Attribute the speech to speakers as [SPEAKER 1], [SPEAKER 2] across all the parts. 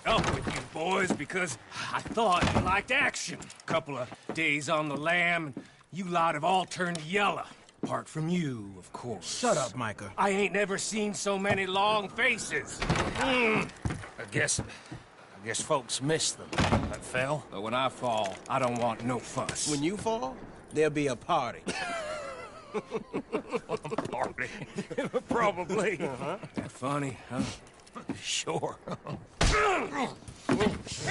[SPEAKER 1] Up with you boys because I thought you liked action. Couple of days on the lam, and you lot have all turned yellow. Apart from you, of course.
[SPEAKER 2] Shut up, Micah.
[SPEAKER 1] I ain't never seen so many long faces. I guess folks miss them. I fell, but when I fall, I don't want no fuss.
[SPEAKER 2] When you fall, there'll be a party.
[SPEAKER 1] A party? Probably. That funny, huh? Sure.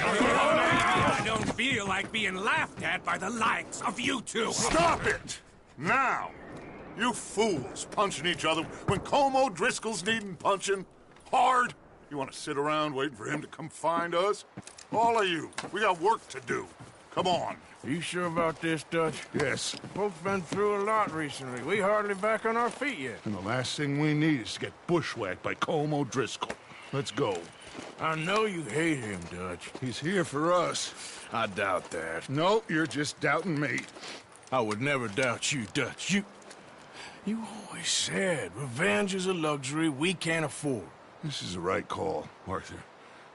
[SPEAKER 1] I don't feel like being laughed at by the likes of you two.
[SPEAKER 3] Stop it! Now! You fools punching each other when Como Driscoll's needing punching. Hard! You want to sit around waiting for him to come find us? All of you, we got work to do. Come on.
[SPEAKER 4] You sure about this, Dutch?
[SPEAKER 3] Yes.
[SPEAKER 4] Folks been through a lot recently. We hardly back on our feet yet.
[SPEAKER 3] And the last thing we need is to get bushwhacked by Como Driscoll. Let's go.
[SPEAKER 4] I know you hate him, Dutch.
[SPEAKER 3] He's here for us.
[SPEAKER 4] I doubt that.
[SPEAKER 3] No, you're just doubting me.
[SPEAKER 4] I would never doubt you, Dutch. You always said revenge is a luxury we can't afford.
[SPEAKER 3] This is the right call, Arthur.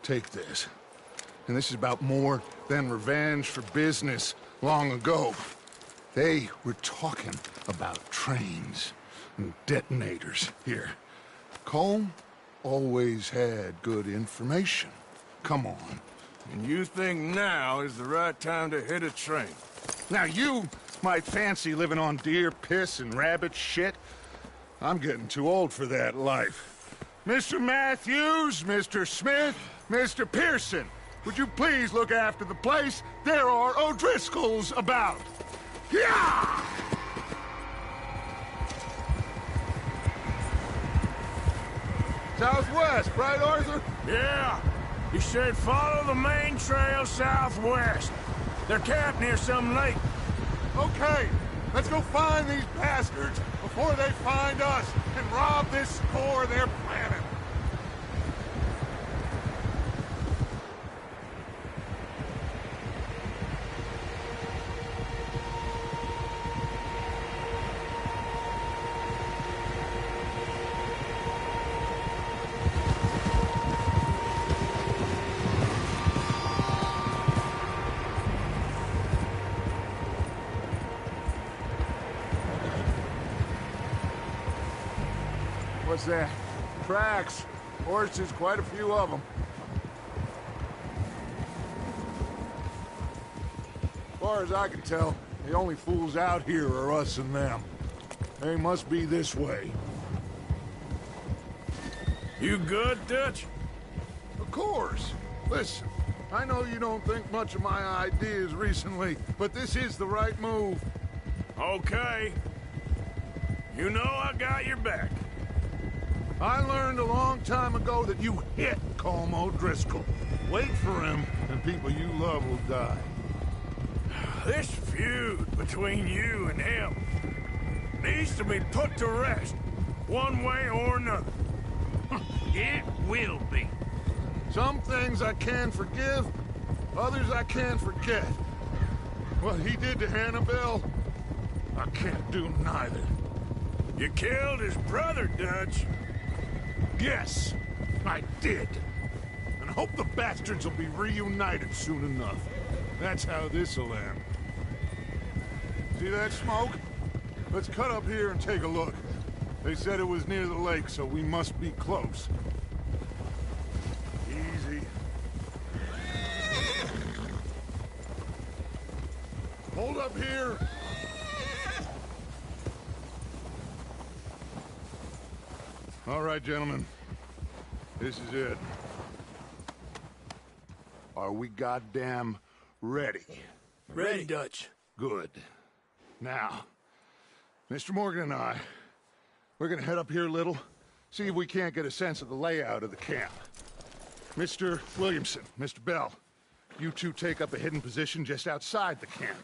[SPEAKER 3] Take this. And this is about more than revenge for business long ago. They were talking about trains and detonators here. Colm always had good information. Come on.
[SPEAKER 4] And you think now is the right time to hit a train?
[SPEAKER 3] Now you might fancy living on deer piss and rabbit shit. I'm getting too old for that life. Mr. Matthews, Mr. Smith, Mr. Pearson, would you please look after the place? There are O'Driscolls about. Yeah! Southwest, right, Arthur?
[SPEAKER 4] Yeah. He said follow the main trail southwest. They're camped near some lake.
[SPEAKER 3] Okay, let's go find these bastards before they find us and rob this store they're planning. What's that? Tracks. Horses, quite a few of them. As far as I can tell, the only fools out here are us and them. They must be this way.
[SPEAKER 4] You good, Dutch?
[SPEAKER 3] Of course. Listen, I know you don't think much of my ideas recently, but this is the right move.
[SPEAKER 4] Okay. You know I got your back.
[SPEAKER 3] I learned a long time ago that you hit Colm O'Driscoll. Wait for him, and people you love will die.
[SPEAKER 4] This feud between you and him needs to be put to rest, one way or another.
[SPEAKER 1] It will be.
[SPEAKER 3] Some things I can forgive, others I can't forget. What he did to Annabelle, I can't do neither.
[SPEAKER 4] You killed his brother, Dutch.
[SPEAKER 3] Yes, I did. And I hope the bastards will be reunited soon enough. That's how this'll end. See that smoke? Let's cut up here and take a look. They said it was near the lake, so we must be close. Easy. Hold up here. All right, gentlemen. This is it. Are we goddamn ready?
[SPEAKER 4] Ready, Dutch.
[SPEAKER 3] Good. Now, Mr. Morgan and I, we're gonna head up here a little, see if we can't get a sense of the layout of the camp. Mr. Williamson, Mr. Bell, you two take up a hidden position just outside the camp.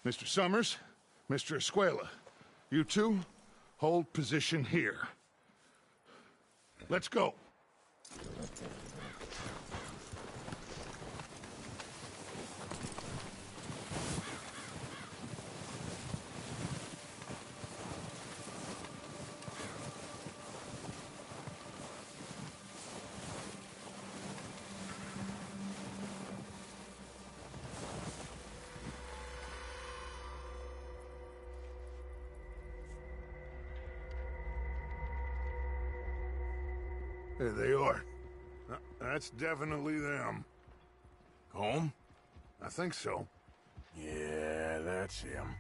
[SPEAKER 3] Mr. Summers, Mr. Escuela, you two hold position here. Let's go. There they are. That's definitely them.
[SPEAKER 4] Home?
[SPEAKER 3] I think so.
[SPEAKER 4] Yeah, that's him.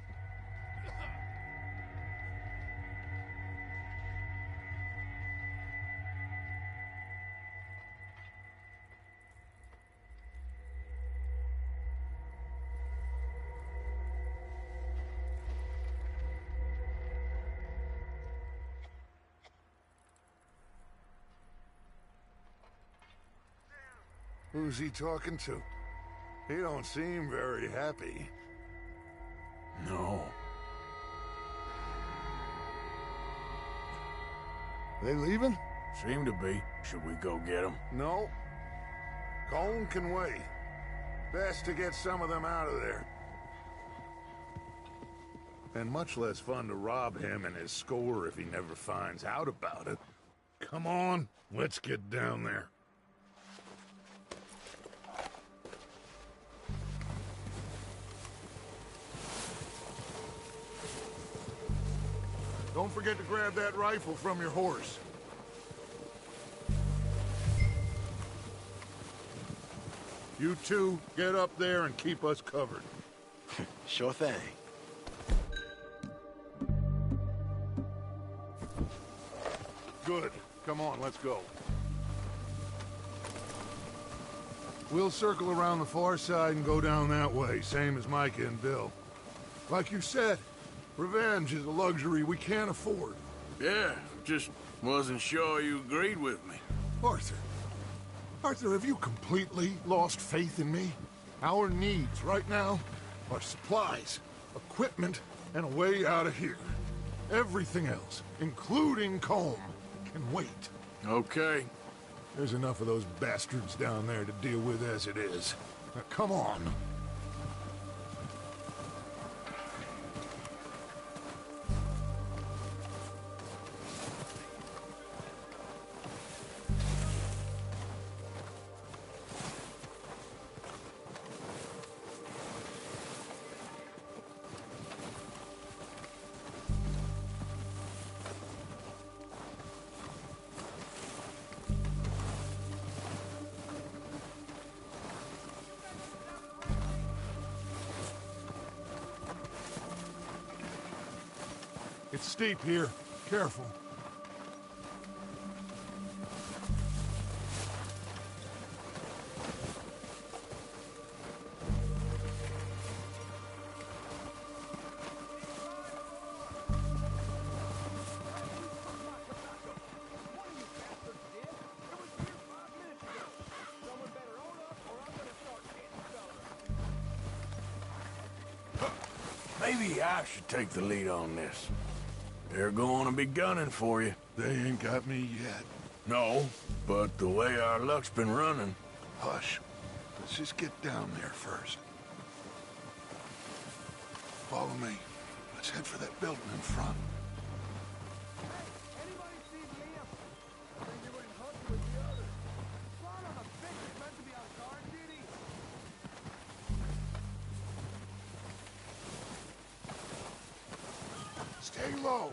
[SPEAKER 3] Who's he talking to? He don't seem very happy.
[SPEAKER 4] No.
[SPEAKER 3] They leaving?
[SPEAKER 4] Seem to be. Should we go get him?
[SPEAKER 3] No. Colm can wait. Best to get some of them out of there. And much less fun to rob him and his score if he never finds out about it. Come on, let's get down there. Don't forget to grab that rifle from your horse. You two, get up there and keep us covered.
[SPEAKER 2] Sure thing.
[SPEAKER 3] Good. Come on, let's go. We'll circle around the far side and go down that way, same as Micah and Bill. Like you said, revenge is a luxury we can't afford.
[SPEAKER 4] Yeah, just wasn't sure you agreed with me.
[SPEAKER 3] Arthur. Arthur, have you completely lost faith in me? Our needs right now are supplies, equipment, and a way out of here. Everything else, including Colm, can wait.
[SPEAKER 4] Okay.
[SPEAKER 3] There's enough of those bastards down there to deal with as it is. Now, come on. It's steep here. Careful.
[SPEAKER 4] maybe I should take the lead on this. They're going to be gunning for you.
[SPEAKER 3] They ain't got me yet.
[SPEAKER 4] No, but the way our luck's been running...
[SPEAKER 3] Hush. Let's just get down there first. Follow me. Let's head for that building in front. Stay low.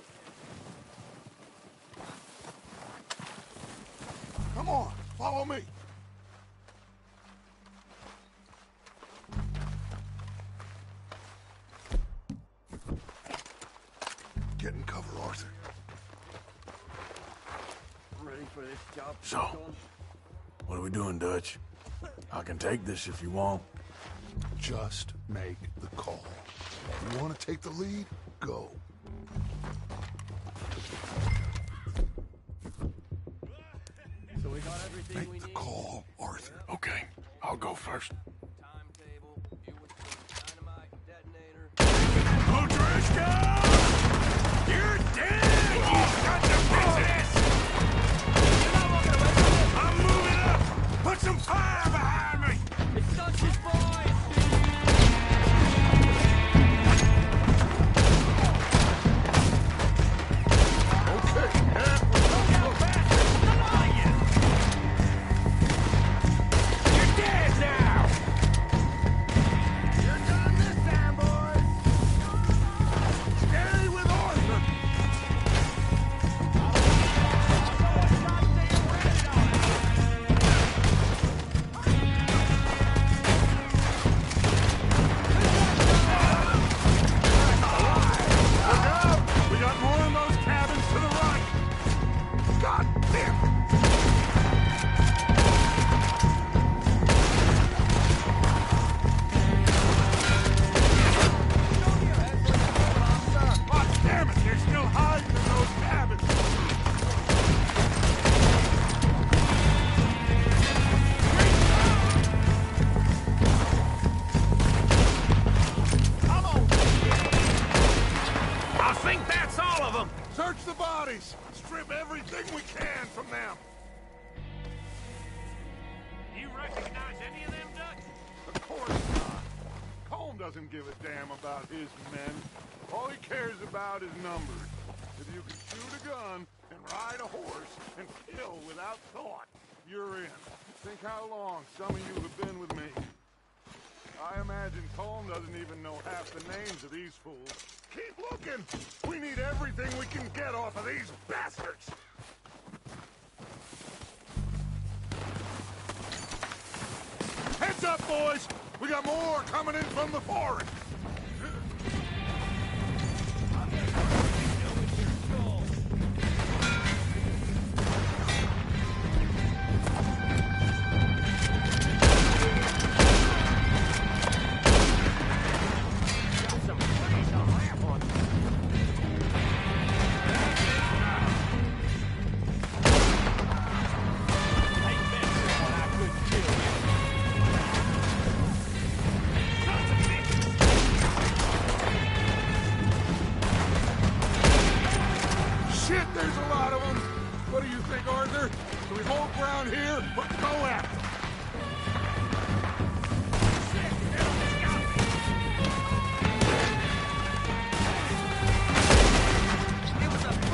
[SPEAKER 3] Come on, follow me. Get in cover, Arthur.
[SPEAKER 5] Ready for this job?
[SPEAKER 4] So, what are we doing, Dutch? I can take this if you want.
[SPEAKER 3] Just make the call. You want to take the lead? Go.
[SPEAKER 5] So we got everything we
[SPEAKER 3] Make the
[SPEAKER 5] need.
[SPEAKER 3] call, Arthur.
[SPEAKER 4] Okay, I'll go first.
[SPEAKER 5] Timetable, you with the dynamite detonator.
[SPEAKER 4] Ludrishka! You're dead! You got the business! I'm moving up! Put some fire behind me!
[SPEAKER 5] It's Dutch's boys!
[SPEAKER 3] Okay, yeah.
[SPEAKER 4] You're dead now!
[SPEAKER 3] You're done this time, boys. Stay with Arthur. Look out! We got more in those cabins to the right. God damn it! God damn it! They're still hiding in those cabins.
[SPEAKER 1] I think that's all of them.
[SPEAKER 3] Search the bodies. Strip everything we can from them.
[SPEAKER 1] You recognize any of them, Dutch?
[SPEAKER 3] Of course not. Colm doesn't give a damn about his men. All he cares about is numbers. If you can shoot a gun and ride a horse and kill without thought, you're in. Think how long some of you have been with me. I imagine Colm doesn't even know half the names of these fools. Keep looking! We need everything we can get off of these bastards! Heads up, boys! We got more coming in from the forest! Shit, there's a lot of them! What do you think, Arthur? Do we hold ground here or go after them?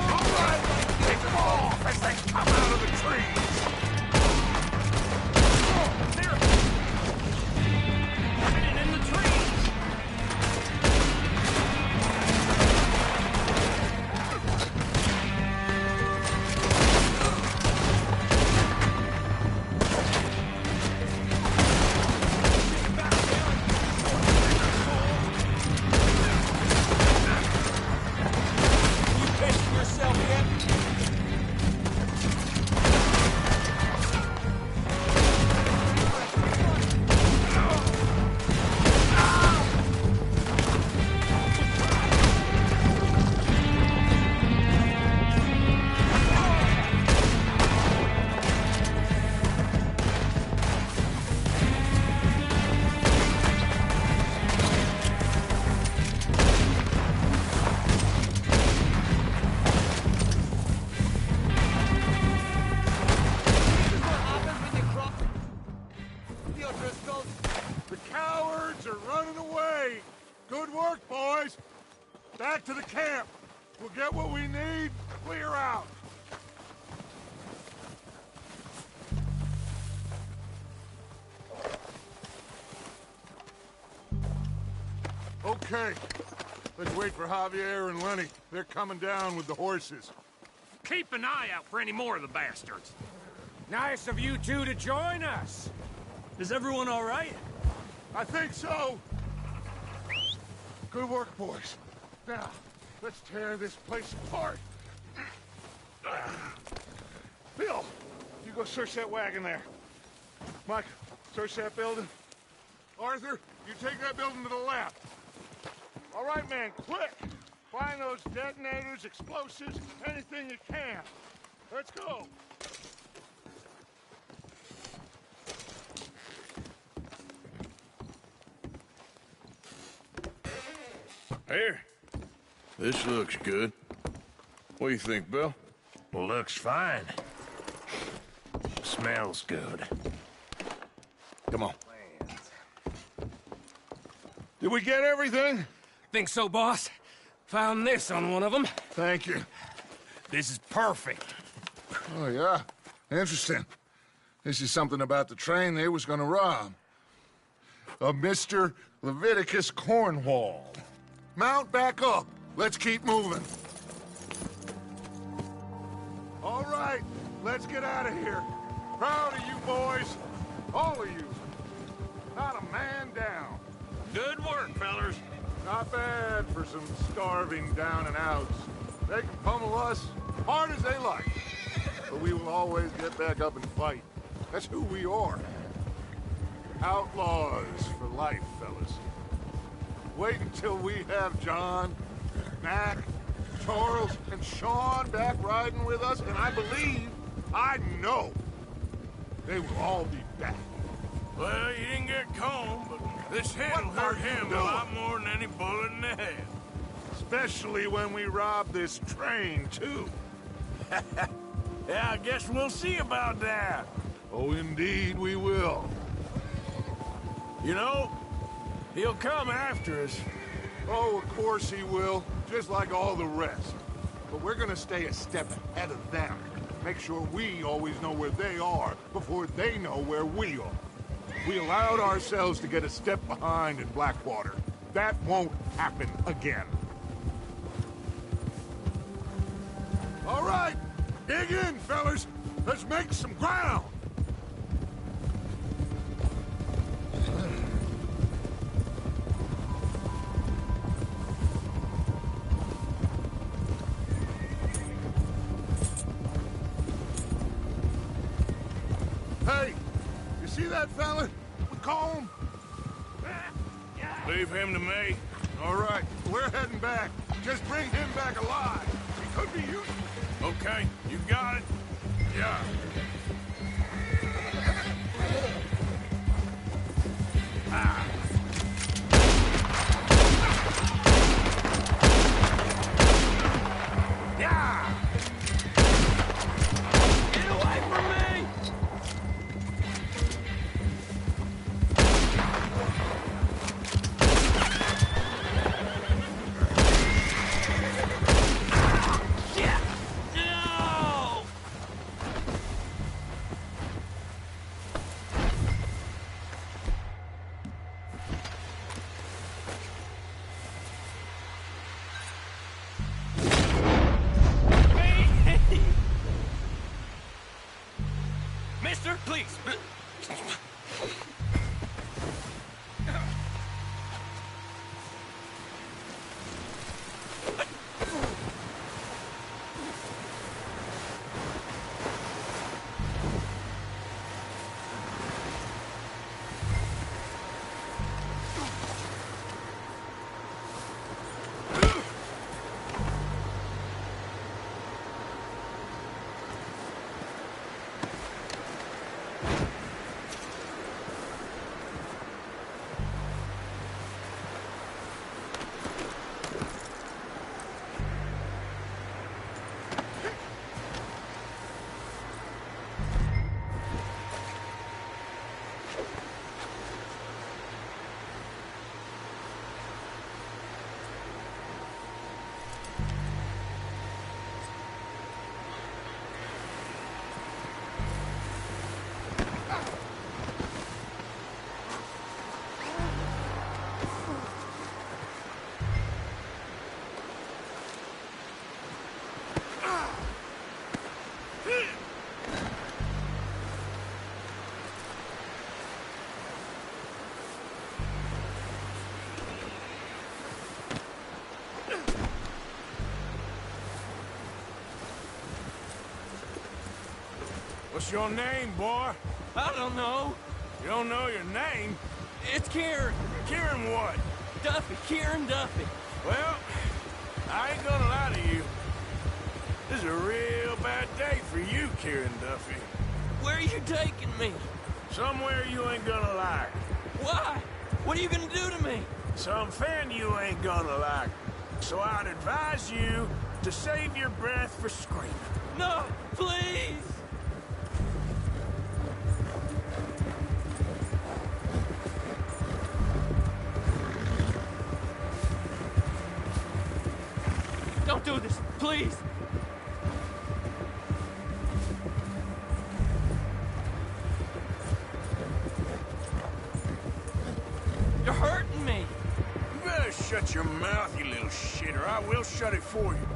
[SPEAKER 3] All right, pick them off as they come out of the trees!
[SPEAKER 1] Hiding in the trees.
[SPEAKER 3] We'll get what we need, clear out. Okay. Let's wait for Javier and Lenny. They're coming down with the horses.
[SPEAKER 1] Keep an eye out for any more of the bastards. Nice of you two to join us.
[SPEAKER 4] Is everyone all right?
[SPEAKER 3] I think so. Good work, boys. Now, let's tear this place apart. Bill, you go search that wagon there. Mike, search that building. Arthur, you take that building to the left. All right, man, quick! Find those detonators, explosives, anything you can. Let's go.
[SPEAKER 4] Here. This looks good. What do you think, Bill?
[SPEAKER 1] Looks fine. Smells good.
[SPEAKER 4] Come on.
[SPEAKER 3] Did we get everything?
[SPEAKER 1] Think so, boss? Found this on one of them.
[SPEAKER 3] Thank you.
[SPEAKER 1] This is perfect.
[SPEAKER 3] Oh, yeah? Interesting. This is something about the train they was gonna rob. A Mr. Leviticus Cornwall. Mount back up. Let's keep moving. All right, let's get out of here. Proud of you boys. All of you. Not a man down.
[SPEAKER 4] Good work, fellers.
[SPEAKER 3] Not bad for some starving down and outs. They can pummel us hard as they like. But we will always get back up and fight. That's who we are. Outlaws for life, fellas. Wait until we have John, Mac, Charles, and Sean back riding with us, and I know, they will all be back.
[SPEAKER 4] Well, you didn't get Combe, but this hit will hurt him a lot more than any bullet in the head.
[SPEAKER 3] Especially when we rob this train, too.
[SPEAKER 4] Yeah, I guess we'll see about that.
[SPEAKER 3] Oh, indeed we will.
[SPEAKER 4] You know, he'll come after us.
[SPEAKER 3] Oh, of course he will, just like all the rest. But we're gonna stay a step ahead of them. Make sure we always know where they are before they know where we are. We allowed ourselves to get a step behind in Blackwater. That won't happen again. All right, dig in, fellas. Let's make some ground. Hey, you see that fella with Combe?
[SPEAKER 4] Leave him to me.
[SPEAKER 3] All right, we're heading back. Just bring him back alive. He could be useful.
[SPEAKER 4] Okay, you got it.
[SPEAKER 3] Yeah.
[SPEAKER 1] Yeah! Get away from me! No! Mister, please.
[SPEAKER 4] What's your name, boy?
[SPEAKER 5] I don't know.
[SPEAKER 4] You don't know your name?
[SPEAKER 5] It's Kieran.
[SPEAKER 4] Kieran what?
[SPEAKER 5] Duffy. Kieran Duffy.
[SPEAKER 4] Well, I ain't gonna lie to you. This is a real bad day for you, Kieran Duffy.
[SPEAKER 5] Where are you taking me?
[SPEAKER 4] Somewhere you ain't gonna like.
[SPEAKER 5] Why? What are you gonna do to me?
[SPEAKER 4] Something you ain't gonna like. So I'd advise you to save your breath for screaming.
[SPEAKER 5] No, please. Don't do this, please. You're hurting me.
[SPEAKER 4] You better shut your mouth, you little shit, or I will shut it for you.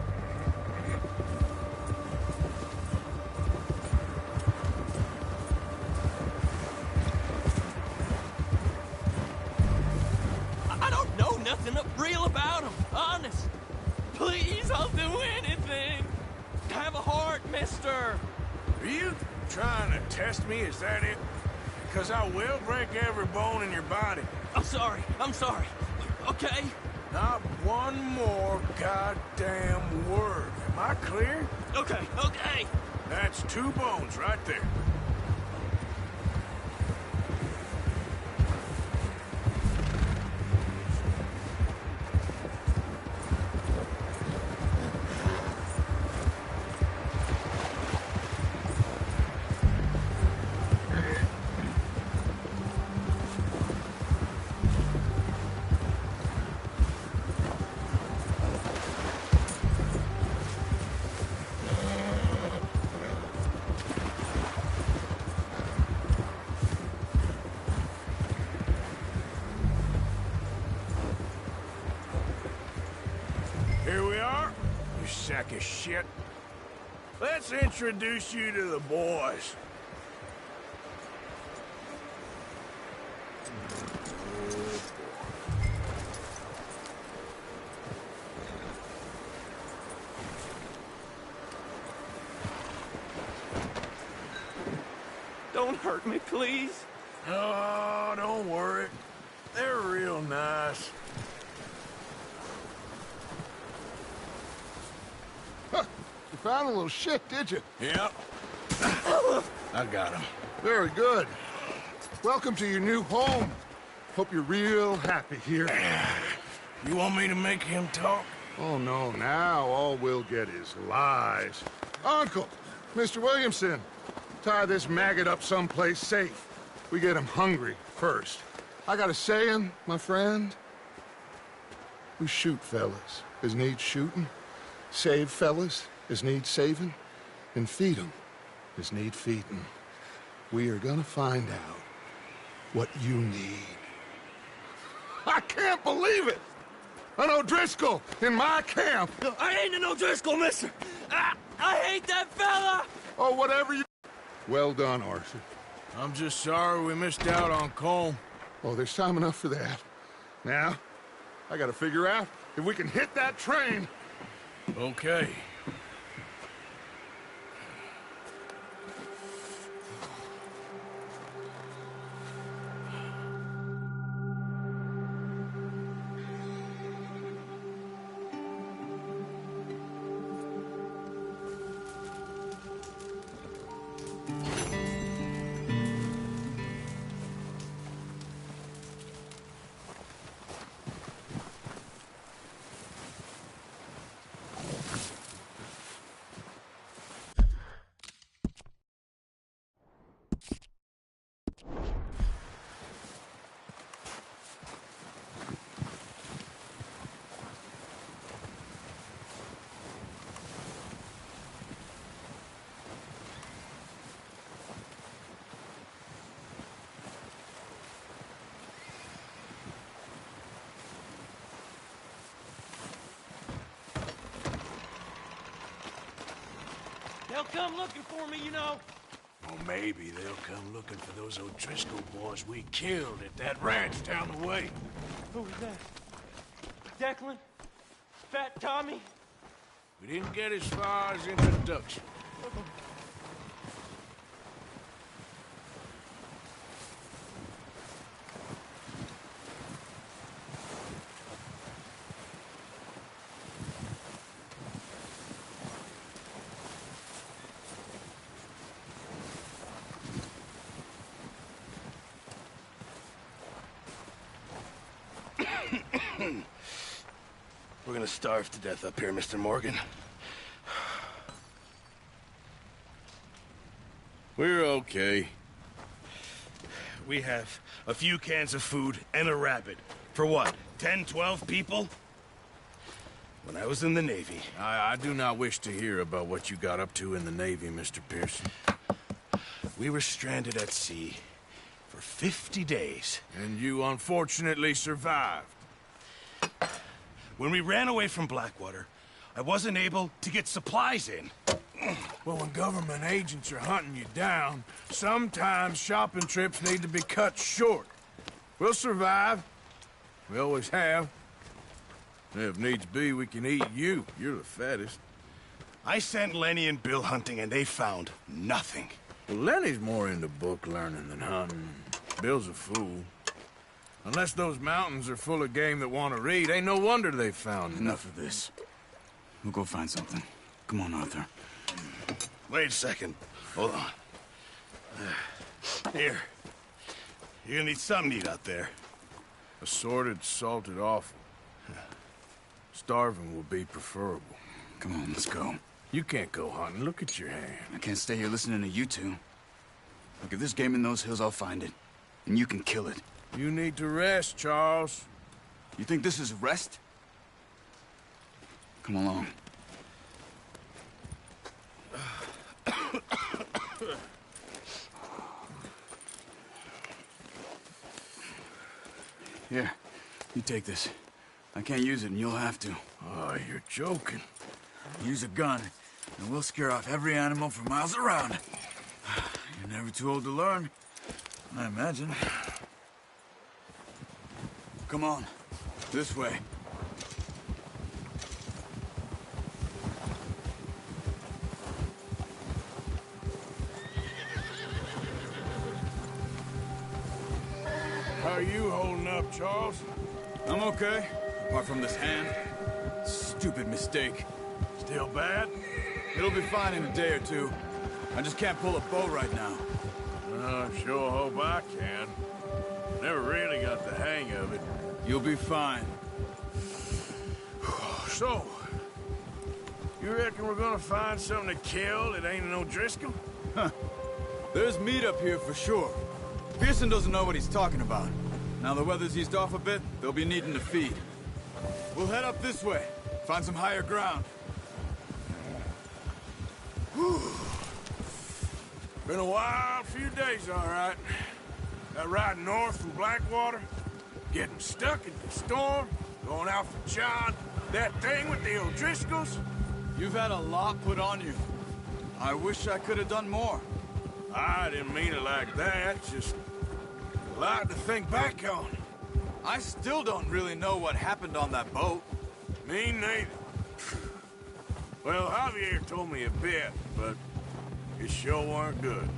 [SPEAKER 5] I don't know nothing real about him, honest. Please, I'll do anything. Have a heart, mister.
[SPEAKER 4] Are you trying to test me? Is that it? Because I will break every bone in your body.
[SPEAKER 5] I'm sorry. Okay?
[SPEAKER 4] Not one more goddamn word. Am I clear?
[SPEAKER 5] Okay.
[SPEAKER 4] That's 2 bones right there. Here we are, you sack of shit. Let's introduce you to the boys.
[SPEAKER 5] Don't hurt me, please.
[SPEAKER 4] Oh, don't worry. They're real nice.
[SPEAKER 3] You found a little shit, did you?
[SPEAKER 4] Yep. I got him.
[SPEAKER 3] Very good. Welcome to your new home. Hope you're real happy here.
[SPEAKER 4] You want me to make him talk?
[SPEAKER 3] Oh, no, now all we'll get is lies. Uncle, Mr. Williamson, tie this maggot up someplace safe. We get him hungry first. I got a saying, my friend. We shoot fellas as need shooting, save fellas as need saving, and feed 'em as need feeding. We are gonna find out what you need. I can't believe it! An O'Driscoll in my camp!
[SPEAKER 5] I ain't an O'Driscoll, mister. I hate that fella.
[SPEAKER 3] Oh, whatever you... Well done, Arthur.
[SPEAKER 4] I'm just sorry we missed out on Colm.
[SPEAKER 3] Oh, there's time enough for that. Now, I gotta figure out if we can hit that train.
[SPEAKER 4] Okay.
[SPEAKER 5] They'll come looking for me, you know.
[SPEAKER 4] Or maybe they'll come looking for those O'Driscoll boys we killed at that ranch down the way.
[SPEAKER 5] Who was that? Declan? Fat Tommy?
[SPEAKER 4] We didn't get as far as introduction.
[SPEAKER 2] we're gonna starve to death up here, Mr. Morgan.
[SPEAKER 4] We're okay. We have a few cans of food and a rabbit. For what, 10, 12 people? When I was in the Navy... I do not wish to hear about what you got up to in the Navy, Mr. Pearson. We were stranded at sea for 50 days. And you unfortunately survived. When we ran away from Blackwater, I wasn't able to get supplies in. Well, when government agents are hunting you down, sometimes shopping trips need to be cut short. We'll survive. We always have. If needs be, we can eat you. You're the fattest. I sent Lenny and Bill hunting, and they found nothing. Well, Lenny's more into book learning than hunting. Bill's a fool. Unless those mountains are full of game that want to read, ain't no wonder they found
[SPEAKER 6] Enough of this. We'll go find something. Come on, Arthur.
[SPEAKER 4] Wait a second. Hold on. Here. You're gonna need something to eat out there. Assorted, salted offal. Starving will be preferable.
[SPEAKER 6] Come on, let's go.
[SPEAKER 4] You can't go hunting. Look at your hand.
[SPEAKER 6] I can't stay here listening to you two. Look, if there's game in those hills, I'll find it. And you can kill it.
[SPEAKER 4] You need to rest, Charles.
[SPEAKER 6] You think this is rest? Come along. Here, you take this. I can't use it, and you'll have to.
[SPEAKER 4] Oh, you're joking.
[SPEAKER 6] Use a gun, and we'll scare off every animal for miles around. You're never too old to learn, I imagine. Come on, this way.
[SPEAKER 4] How are you holding up, Charles?
[SPEAKER 6] I'm okay, apart from this hand. Stupid mistake.
[SPEAKER 4] Still bad?
[SPEAKER 6] It'll be fine in a day or two. I just can't pull a bow right now.
[SPEAKER 4] I sure hope I can. Never really got the hang of it.
[SPEAKER 6] You'll be fine.
[SPEAKER 4] So, you reckon we're gonna find something to kill that ain't no Driscoll?
[SPEAKER 6] Huh. There's meat up here for sure. Pearson doesn't know what he's talking about. Now the weather's eased off a bit, they'll be needing to feed. We'll head up this way, find some higher ground.
[SPEAKER 4] Whew. Been a wild few days, all right. That ride north from Blackwater, getting stuck in the storm, going out for John, that thing with the O'Driscolls.
[SPEAKER 6] You've had a lot put on you. I wish I could have done more.
[SPEAKER 4] I didn't mean it like that, just a lot to think back on.
[SPEAKER 6] I still don't really know what happened on that boat.
[SPEAKER 4] Me neither. Well, Javier told me a bit, but it sure weren't good.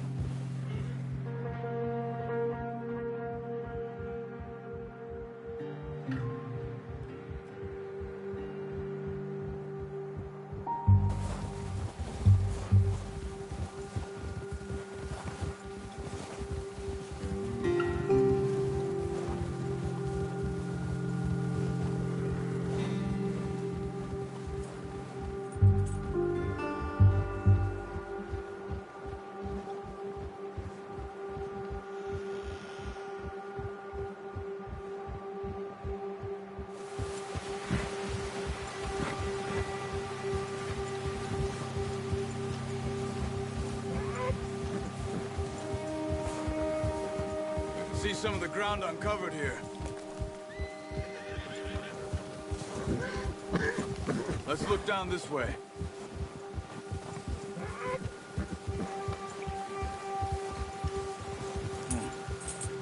[SPEAKER 6] See some of the ground uncovered here. Let's look down this way.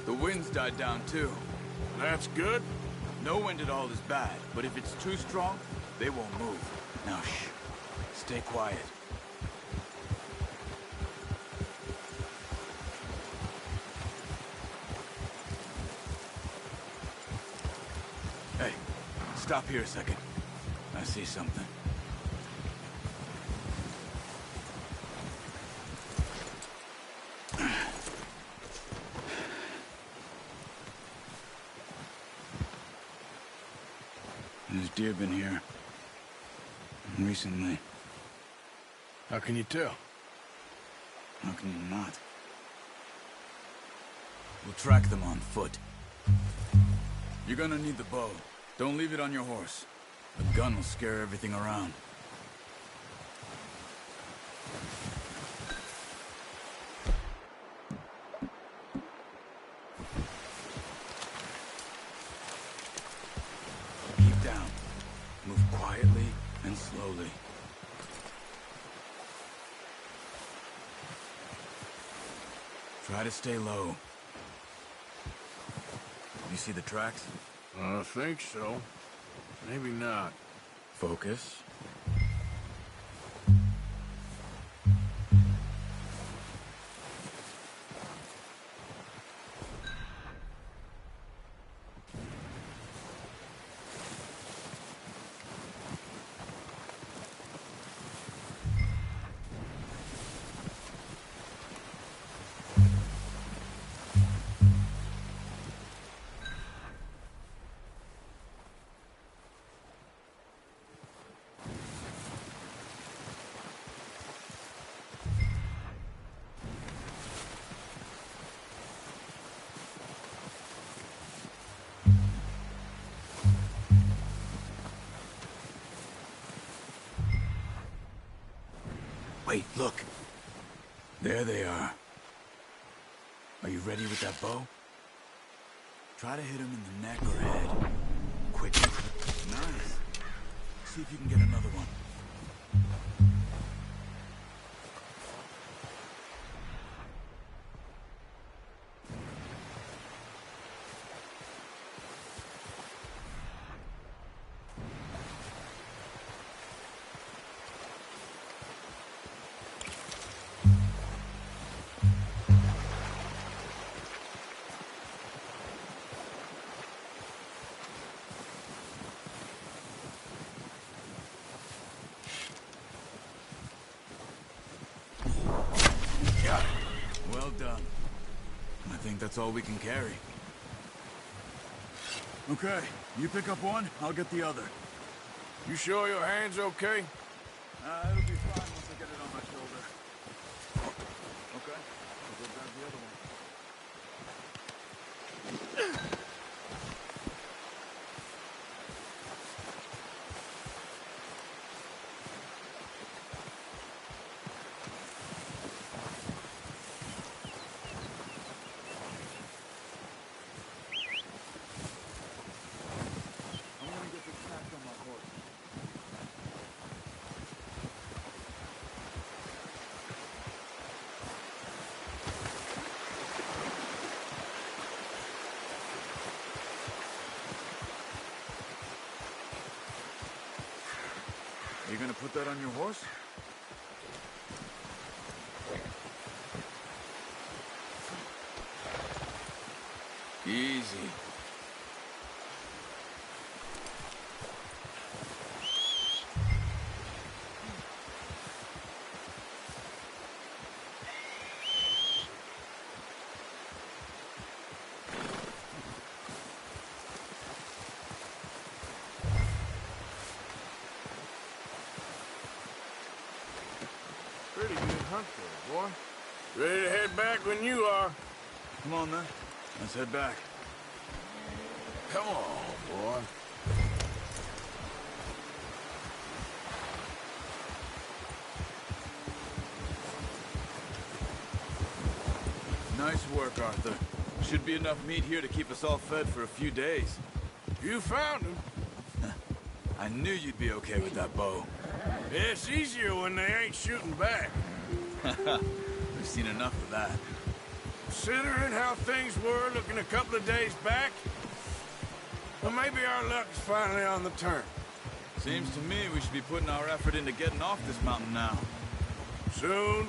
[SPEAKER 6] The wind's died down too.
[SPEAKER 4] That's good.
[SPEAKER 6] No wind at all is bad, but if it's too strong, they won't move. Now shh. Stay quiet. Hey, stop here a second. I see something. There's deer been here. recently.
[SPEAKER 2] How can you tell?
[SPEAKER 6] How can you not? We'll track them on foot. You're gonna need the bow. Don't leave it on your horse. The gun will scare everything around. Keep down. Move quietly and slowly. Try to stay low. You see the tracks?
[SPEAKER 2] I think so. Maybe not.
[SPEAKER 6] Focus. Wait, look. There they are. Are you ready with that bow? Try to hit him in the neck or head. Quick. Nice. See if you can get another one. Well done. I think that's all we can carry. Okay, you pick up one, I'll get the other.
[SPEAKER 2] You sure your hand's okay?
[SPEAKER 6] It'll be fine once I get it on my shoulder. Okay, I'll go grab the other one. You gonna put that on your horse? Easy.
[SPEAKER 2] Pretty good hunt there, boy. Ready to head back when you are.
[SPEAKER 6] Come on, then. Let's head back.
[SPEAKER 2] Come on, boy.
[SPEAKER 6] Nice work, Arthur. Should be enough meat here to keep us all fed for a few days.
[SPEAKER 2] You found him.
[SPEAKER 6] I knew you'd be okay with that bow.
[SPEAKER 2] It's easier when they ain't shooting back.
[SPEAKER 6] We've seen enough of that.
[SPEAKER 2] Considering how things were looking a couple of days back, well, maybe our luck is finally on the turn.
[SPEAKER 6] Seems to me we should be putting our effort into getting off this mountain now.
[SPEAKER 2] Soon.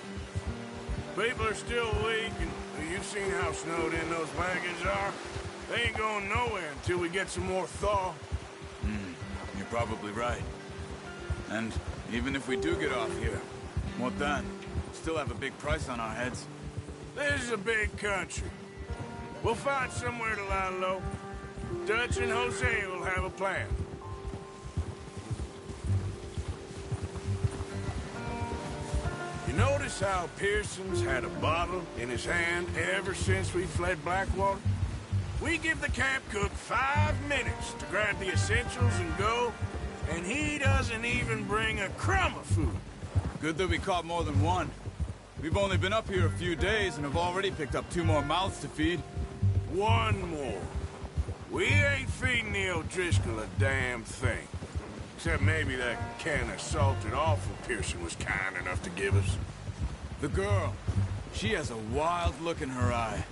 [SPEAKER 2] People are still weak, and you've seen how snowed in those wagons are. They ain't going nowhere until we get some more thaw.
[SPEAKER 6] You're probably right. And even if we do get off here, what then? Still have a big price on our heads.
[SPEAKER 2] This is a big country. We'll find somewhere to lie low. Dutch and Jose will have a plan. notice how Pearson's had a bottle in his hand ever since we fled Blackwater? We give the camp cook 5 minutes to grab the essentials and go, and he doesn't even bring a crumb of food.
[SPEAKER 6] Good that we caught more than one. We've only been up here a few days and have already picked up 2 more mouths to feed.
[SPEAKER 2] 1 more. We ain't feeding the O'Driscoll a damn thing. Except maybe that can of salted offal Pearson was kind enough to give us.
[SPEAKER 6] The girl, she has a wild look in her eye.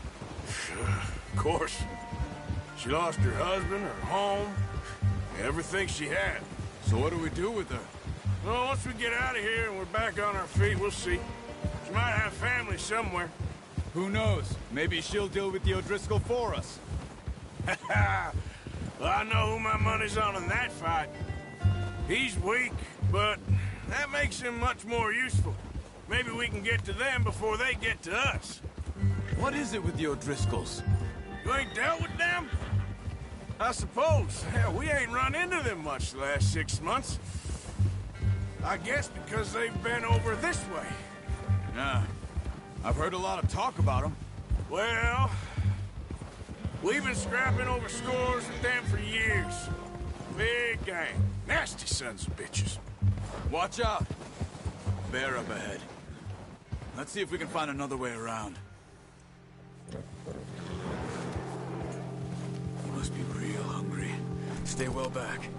[SPEAKER 2] Of course. She lost her husband, her home, everything she had.
[SPEAKER 6] So what do we do with her?
[SPEAKER 2] Well, once we get out of here and we're back on our feet, we'll see. She might have family somewhere.
[SPEAKER 6] Who knows? Maybe she'll deal with the O'Driscoll for us.
[SPEAKER 2] Well, I know who my money's on in that fight. He's weak, but that makes him much more useful. Maybe we can get to them before they get to us.
[SPEAKER 6] What is it with the O'Driscolls?
[SPEAKER 2] You ain't dealt with them? I suppose. Hell, we ain't run into them much the last 6 months. I guess because they've been over this way.
[SPEAKER 6] Yeah. I've heard a lot of talk about them.
[SPEAKER 2] Well, we've been scrapping over scores with them for years. Big gang. Nasty sons of bitches.
[SPEAKER 6] Watch out. Bear up ahead. Let's see if we can find another way around. You must be real hungry. Stay well back.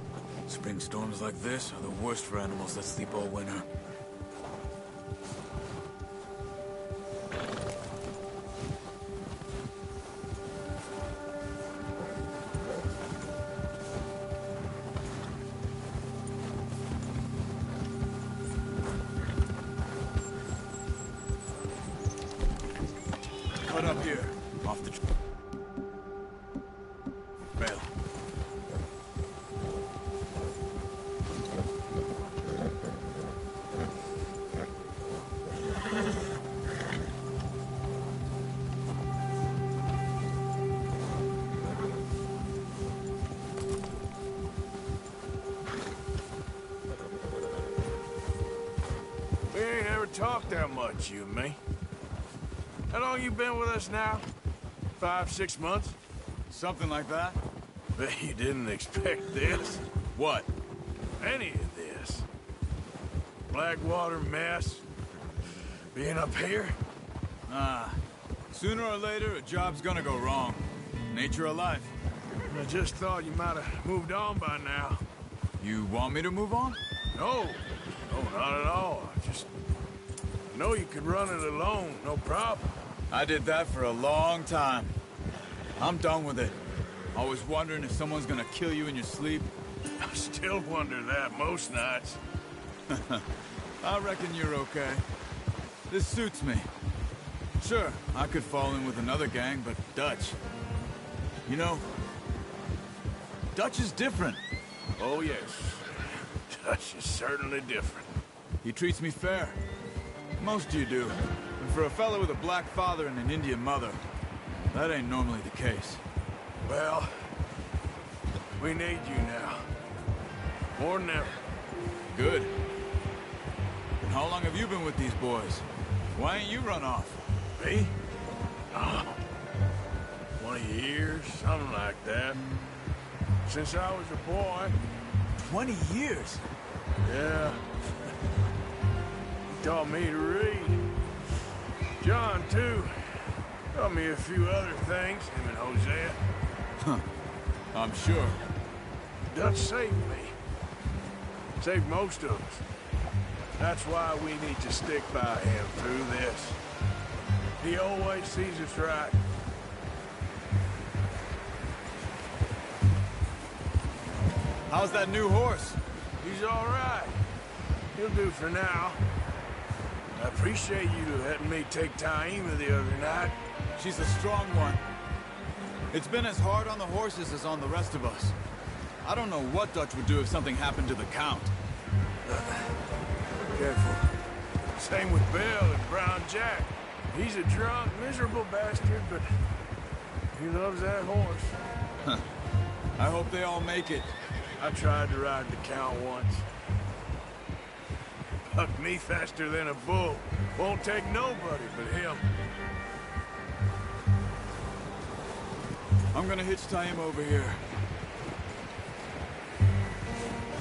[SPEAKER 6] Spring storms like this are the worst for animals that sleep all winter. Cut up here, off the trail.
[SPEAKER 2] We ain't ever talked that much, you and me. How long you been with us now? 5, 6 months?
[SPEAKER 6] Something like that?
[SPEAKER 2] Bet you didn't expect this.
[SPEAKER 6] What?
[SPEAKER 2] Any of this. Blackwater mess. Being up here.
[SPEAKER 6] Sooner or later, a job's gonna go wrong. Nature of life.
[SPEAKER 2] I just thought you might have moved on by now.
[SPEAKER 6] You want me to move on?
[SPEAKER 2] No. No, not at all. I know you could run it alone, no problem.
[SPEAKER 6] I did that for a long time. I'm done with it. Always wondering if someone's gonna kill you in your sleep.
[SPEAKER 2] I still wonder that most nights.
[SPEAKER 6] I reckon you're okay. This suits me. Sure, I could fall in with another gang, but Dutch... You know, Dutch is different.
[SPEAKER 2] Oh, yes. Dutch is certainly different.
[SPEAKER 6] He treats me fair. Most of you do. And for a fellow with a black father and an Indian mother, that ain't normally the case.
[SPEAKER 2] Well, we need you now. More than ever.
[SPEAKER 6] Good. And how long have you been with these boys? Why ain't you run off?
[SPEAKER 2] Me? Oh, 20 years, something like that. Since I was a boy.
[SPEAKER 6] 20 years?
[SPEAKER 2] Yeah. He taught me to read. John, too. Taught me a few other things, him and Hosea.
[SPEAKER 6] Huh. I'm sure.
[SPEAKER 2] Dutch saved me. Saved most of us. That's why we need to stick by him through this. He always sees us right.
[SPEAKER 6] How's that new horse?
[SPEAKER 2] He's all right. He'll do for now. I appreciate you letting me take Taima the other night.
[SPEAKER 6] She's a strong one. It's been as hard on the horses as on the rest of us. I don't know what Dutch would do if something happened to the Count.
[SPEAKER 2] Careful. Same with Bill and Brown Jack. He's a drunk, miserable bastard, but he loves that horse.
[SPEAKER 6] Huh. I hope they all make it.
[SPEAKER 2] I tried to ride the Count once. Buck me faster than a bull. Won't take nobody but him.
[SPEAKER 6] I'm gonna hitch tie him over here.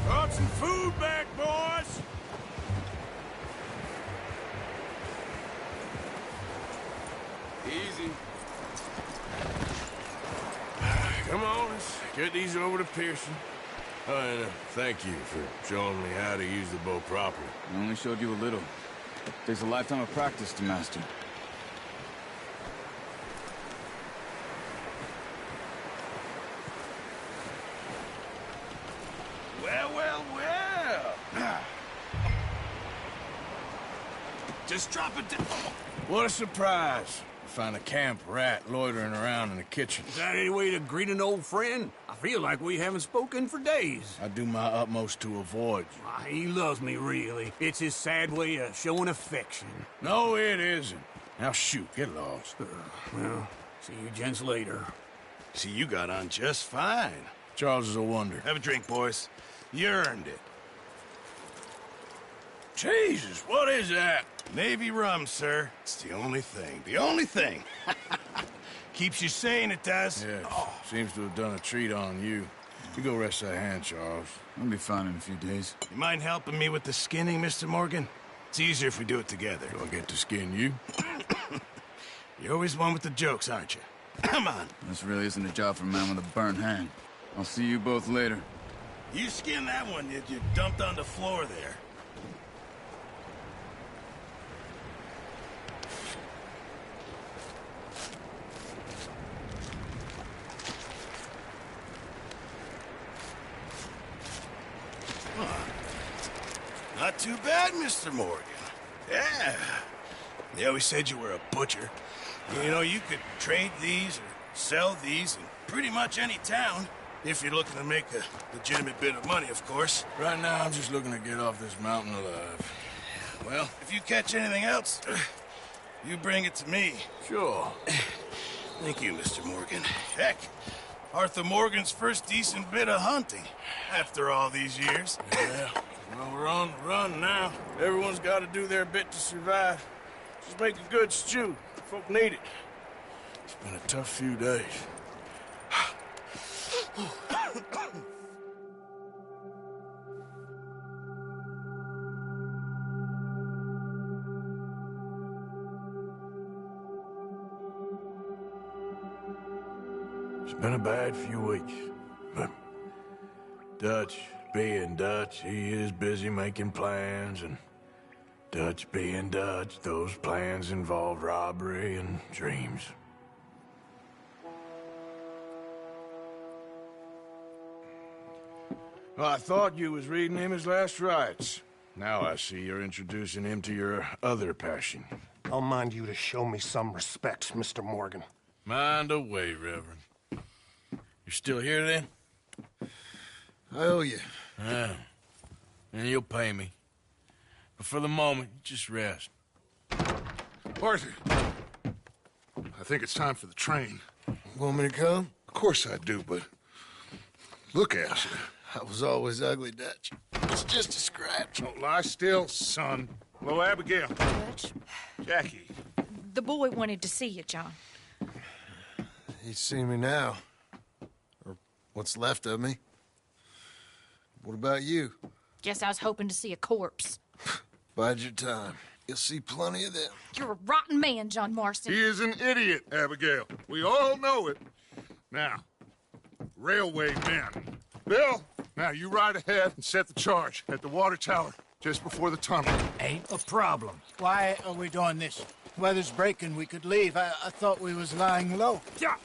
[SPEAKER 2] Brought some food back, boys!
[SPEAKER 6] Easy.
[SPEAKER 2] Come on, let's get these over to Pearson. Oh, and thank you for showing me how to use the bow properly.
[SPEAKER 6] I only showed you a little. Takes a lifetime of practice to master.
[SPEAKER 2] Well, well, well. Just drop it down. What a surprise. Find a camp rat loitering around in the kitchen.
[SPEAKER 7] Is that any way to greet an old friend? I feel like we haven't spoken for days.
[SPEAKER 2] I do my utmost to avoid you.
[SPEAKER 7] He loves me, really. It's his sad way of showing affection.
[SPEAKER 2] No, it isn't. Now shoot, get lost.
[SPEAKER 7] Well, see you gents later.
[SPEAKER 2] See, you got on just fine. Charles is a wonder. Have a drink, boys. You earned it. Jesus, what is that? Navy rum, sir. It's the only thing. The only thing. Keeps you sane, it does.
[SPEAKER 4] Yeah, seems to have done a treat on you. You go rest that hand, Charles.
[SPEAKER 6] I'll be fine in a few days.
[SPEAKER 2] You mind helping me with the skinning, Mr. Morgan? It's easier if we do it together.
[SPEAKER 4] Do I get to skin you?
[SPEAKER 2] You're always one with the jokes, aren't you? Come on.
[SPEAKER 6] This really isn't a job for a man with a burnt hand. I'll see you both later.
[SPEAKER 2] You skinned that one you dumped on the floor there. Not too bad, Mr. Morgan. Yeah. They always said you were a butcher. You know, you could trade these or sell these in pretty much any town. If you're looking to make a legitimate bit of money, of course.
[SPEAKER 4] Right now, I'm just looking to get off this mountain alive.
[SPEAKER 2] Well, if you catch anything else, you bring it to me.
[SPEAKER 4] Sure.
[SPEAKER 2] Thank you, Mr. Morgan. Heck, Arthur Morgan's first decent bit of hunting after all these years.
[SPEAKER 4] Yeah.
[SPEAKER 2] Well, we're on the run now. Everyone's got to do their bit to survive. Just make a good stew. Folk need it. It's been a tough few days. It's been a bad few weeks, but Dutch being Dutch, he is busy making plans, and Dutch being Dutch, those plans involve robbery and dreams. Well, I thought you was reading him his last rites. Now I see you're introducing him to your other passion.
[SPEAKER 8] I'll mind you to show me some respect, Mr. Morgan.
[SPEAKER 4] Mind away, Reverend. You're still here, then?
[SPEAKER 3] I owe you.
[SPEAKER 4] Yeah. And you'll pay me. But for the moment, just rest.
[SPEAKER 3] Arthur, I think it's time for the train.
[SPEAKER 9] Want me to come?
[SPEAKER 3] Of course I do, but look at you.
[SPEAKER 9] I was always ugly, Dutch. It's just a scratch.
[SPEAKER 3] Don't lie still, son. Hello, Abigail.
[SPEAKER 10] Dutch,
[SPEAKER 3] Jackie.
[SPEAKER 10] the boy wanted to see you, John.
[SPEAKER 9] He's seen me now. Or what's left of me. What about you?
[SPEAKER 10] Guess I was hoping to see a corpse.
[SPEAKER 9] Bide your time. You'll see plenty of them.
[SPEAKER 10] You're a rotten man, John Marston.
[SPEAKER 3] He is an idiot, Abigail. We all know it. Now, railway men. Bill, now you ride ahead and set the charge at the water tower just before the tunnel.
[SPEAKER 11] Ain't a problem. Why are we doing this? Weather's breaking. We could leave. I thought we was lying low.
[SPEAKER 3] Yeah,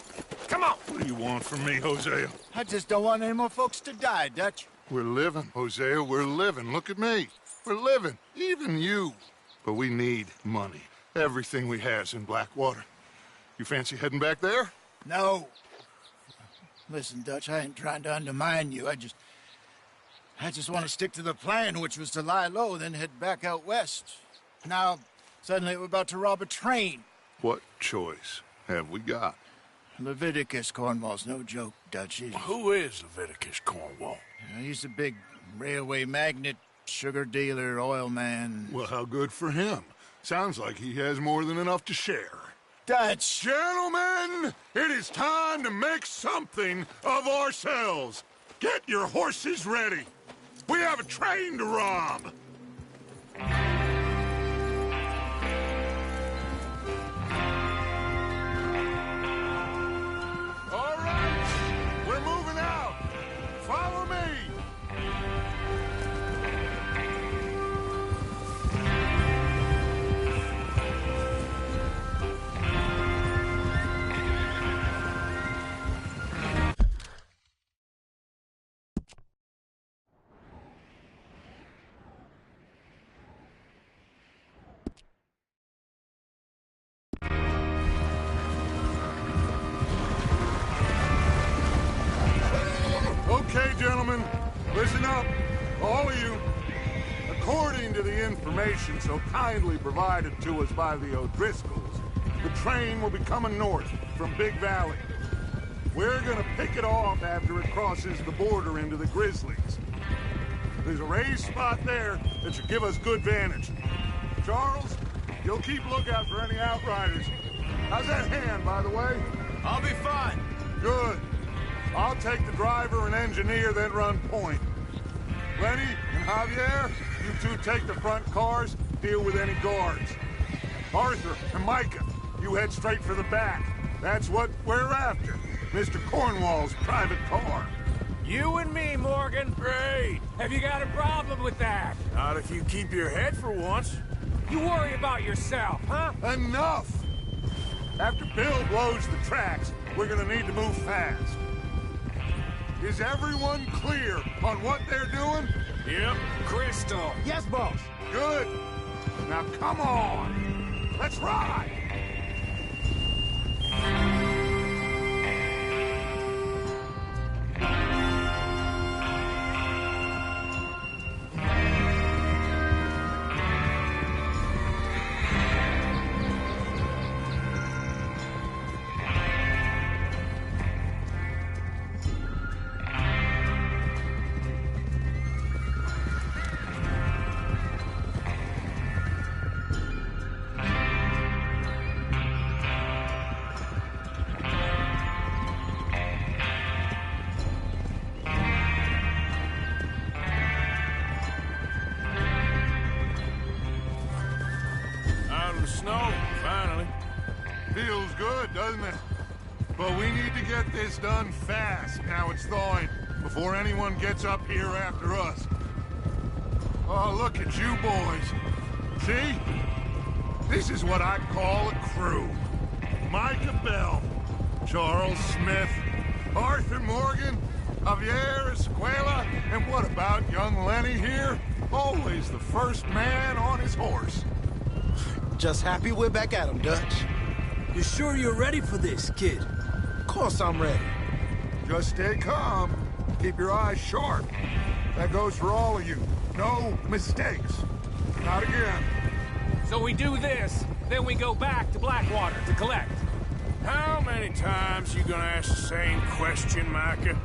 [SPEAKER 3] come on. What do you want from me, Hosea?
[SPEAKER 11] I just don't want any more folks to die, Dutch.
[SPEAKER 3] We're living, Hosea. We're living. Look at me. We're living. Even you. But we need money. Everything we has in Blackwater. You fancy heading back there?
[SPEAKER 11] No. Listen, Dutch, I ain't trying to undermine you. I just want to stick to the plan, which was to lie low, then head back out west. Now, suddenly we're about to rob a train.
[SPEAKER 3] What choice have we got?
[SPEAKER 11] Leviticus Cornwall's no joke, Dutch.
[SPEAKER 2] Who is Leviticus Cornwall?
[SPEAKER 11] He's a big railway magnate, sugar dealer, oil man.
[SPEAKER 3] Well, how good for him. Sounds like he has more than enough to share.
[SPEAKER 11] Dutch!
[SPEAKER 3] Gentlemen, it is time to make something of ourselves. Get your horses ready. We have a train to rob. All right, we're moving out. Follow me. Okay, gentlemen, listen up, all of you. According to the information so kindly provided to us by the O'Driscolls, the train will be coming north from Big Valley. We're gonna pick it off after it crosses the border into the Grizzlies. There's a raised spot there that should give us good vantage. Charles, you'll keep lookout for any outriders. How's that hand, by the way?
[SPEAKER 6] I'll be fine.
[SPEAKER 3] Good. I'll take the driver and engineer, then run point. Lenny and Javier, you two take the front cars, deal with any guards. Arthur and Micah, you head straight for the back. That's what we're after. Mr. Cornwall's private car.
[SPEAKER 1] You and me, Morgan.
[SPEAKER 2] Great.
[SPEAKER 1] Have you got a problem with that?
[SPEAKER 2] Not if you keep your head for once.
[SPEAKER 1] You worry about yourself, huh?
[SPEAKER 3] Enough! After Bill blows the tracks, we're gonna need to move fast. Is everyone clear on what they're doing?
[SPEAKER 2] Yep.
[SPEAKER 1] Crystal.
[SPEAKER 11] Yes, boss.
[SPEAKER 3] Good. Now come on. Let's ride.
[SPEAKER 2] Snow, finally.
[SPEAKER 3] Feels good, doesn't it? But we need to get this done fast, now it's thawing, before anyone gets up here after us. Oh, look at you boys. See? This is what I call a crew. Micah Bell, Charles Smith, Arthur Morgan, Javier Escuela, and what about young Lenny here? Always the first man on his horse.
[SPEAKER 12] Just happy we're back at 'em, Dutch.
[SPEAKER 7] You sure you're ready for this, kid?
[SPEAKER 12] Of course I'm ready.
[SPEAKER 3] Just stay calm. Keep your eyes sharp. That goes for all of you. No mistakes. Not again.
[SPEAKER 1] So we do this, then we go back to Blackwater to collect.
[SPEAKER 2] How many times you gonna ask the same question, Micah?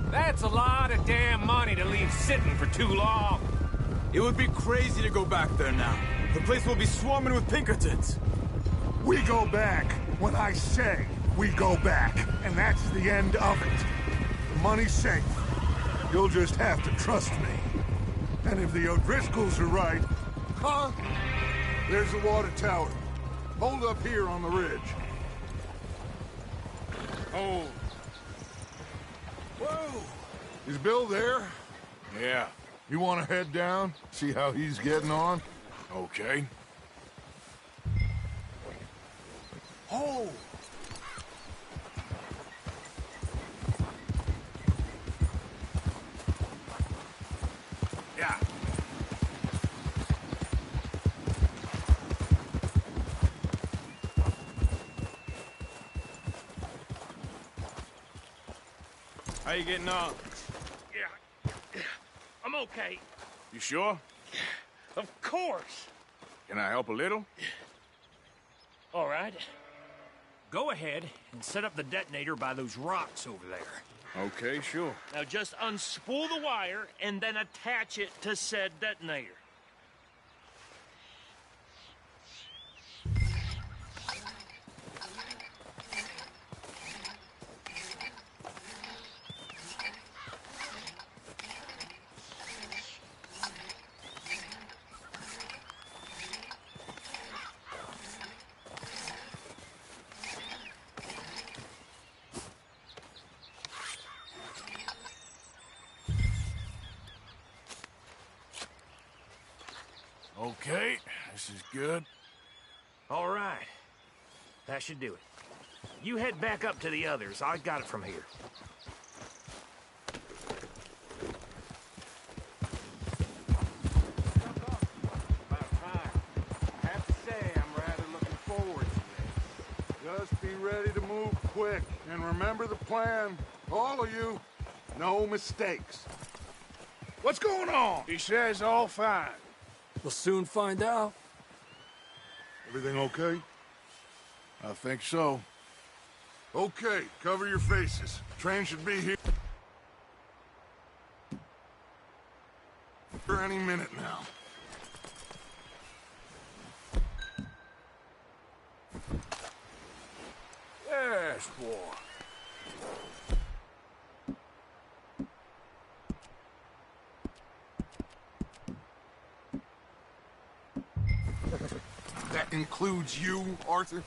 [SPEAKER 1] That's a lot of damn money to leave sitting for too long.
[SPEAKER 6] It would be crazy to go back there now. The place will be swarming with Pinkertons.
[SPEAKER 3] We go back when I say we go back, and that's the end of it. The money's safe. You'll just have to trust me. And if the O'Driscolls are right... Huh? There's the water tower. Hold up here on the ridge.
[SPEAKER 2] Oh. Whoa.
[SPEAKER 3] Is Bill there?
[SPEAKER 2] Yeah.
[SPEAKER 3] You want to head down? See how he's getting on?
[SPEAKER 2] Okay.
[SPEAKER 3] Oh!
[SPEAKER 2] Yeah. How you getting on?
[SPEAKER 1] Yeah. I'm okay.
[SPEAKER 2] You sure?
[SPEAKER 1] Of course.
[SPEAKER 2] Can I help a little?
[SPEAKER 1] All right. Go ahead and set up the detonator by those rocks over there.
[SPEAKER 2] Okay, sure.
[SPEAKER 5] Now just unspool the wire and then attach it to said detonator.
[SPEAKER 2] Okay, this is good.
[SPEAKER 5] All right. That should do it. You head back up to the others. I got it from here.
[SPEAKER 2] About time. I have to say, I'm rather looking forward to this. Just be ready to move quick. And remember the plan. All of you, no mistakes. What's going on? He says all fine.
[SPEAKER 13] We'll soon find out.
[SPEAKER 3] Everything okay?
[SPEAKER 2] I think so.
[SPEAKER 3] Okay, cover your faces. Train should be here any minute now.
[SPEAKER 2] Yes, boy.
[SPEAKER 3] That includes you, Arthur?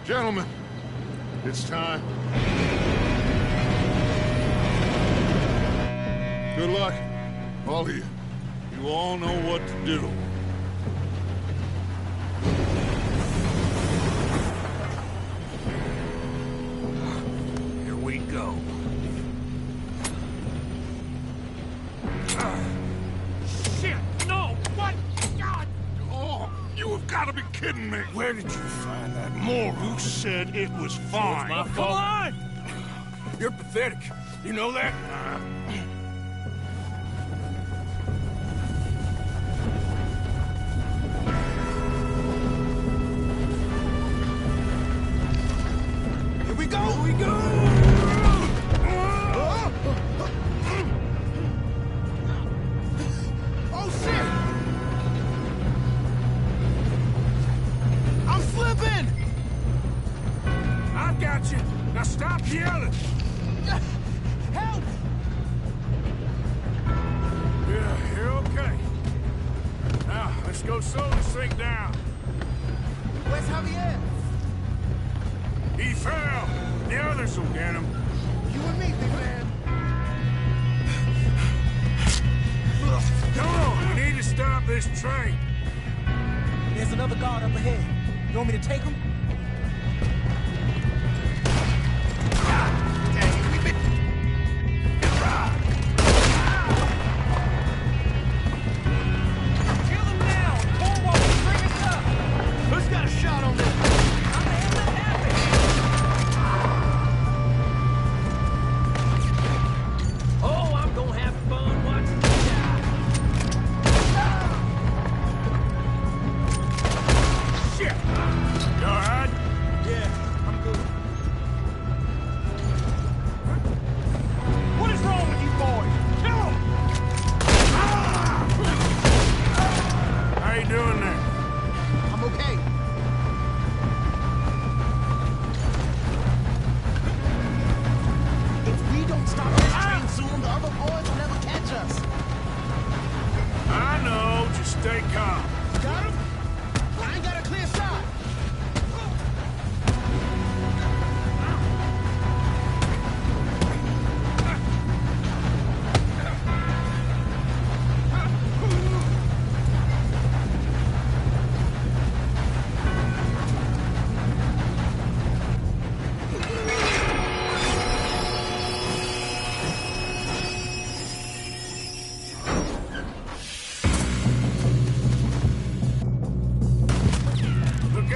[SPEAKER 3] Gentlemen, it's time. Good luck, all of you. You all know what to do.
[SPEAKER 1] Here we go.
[SPEAKER 2] Shit! No! What? God! Oh, you have got to be kidding me! Where did you find that? Moru said it was fine.
[SPEAKER 5] my fault.
[SPEAKER 2] Come on! You're pathetic. You know that?
[SPEAKER 12] Here we go! Here we go! Oh, shit! I'm slipping!
[SPEAKER 2] I've got you. Now stop yelling.
[SPEAKER 12] Help!
[SPEAKER 2] Yeah, you're okay. Now, let's go slow this thing down.
[SPEAKER 12] Where's Javier?
[SPEAKER 2] He fell. The others will get him.
[SPEAKER 12] You and me, big man.
[SPEAKER 2] Come on, we need to stop this train.
[SPEAKER 12] There's another guard up ahead. You want me to take him?
[SPEAKER 5] Kill them now! Cornwall will bring us up!
[SPEAKER 12] Who's got a shot on this?
[SPEAKER 5] I'm gonna have that happen! Oh, I'm gonna have fun watching you die!
[SPEAKER 2] Shit! You all right?
[SPEAKER 12] Yeah, I'm good.
[SPEAKER 5] What is wrong with you boys? Kill them!
[SPEAKER 2] How you doing there?
[SPEAKER 12] I'm okay. If we don't stop this train soon, the other boys will never catch us.
[SPEAKER 2] I know. Just stay calm.
[SPEAKER 12] Got him? I ain't got a clear shot.
[SPEAKER 2] Look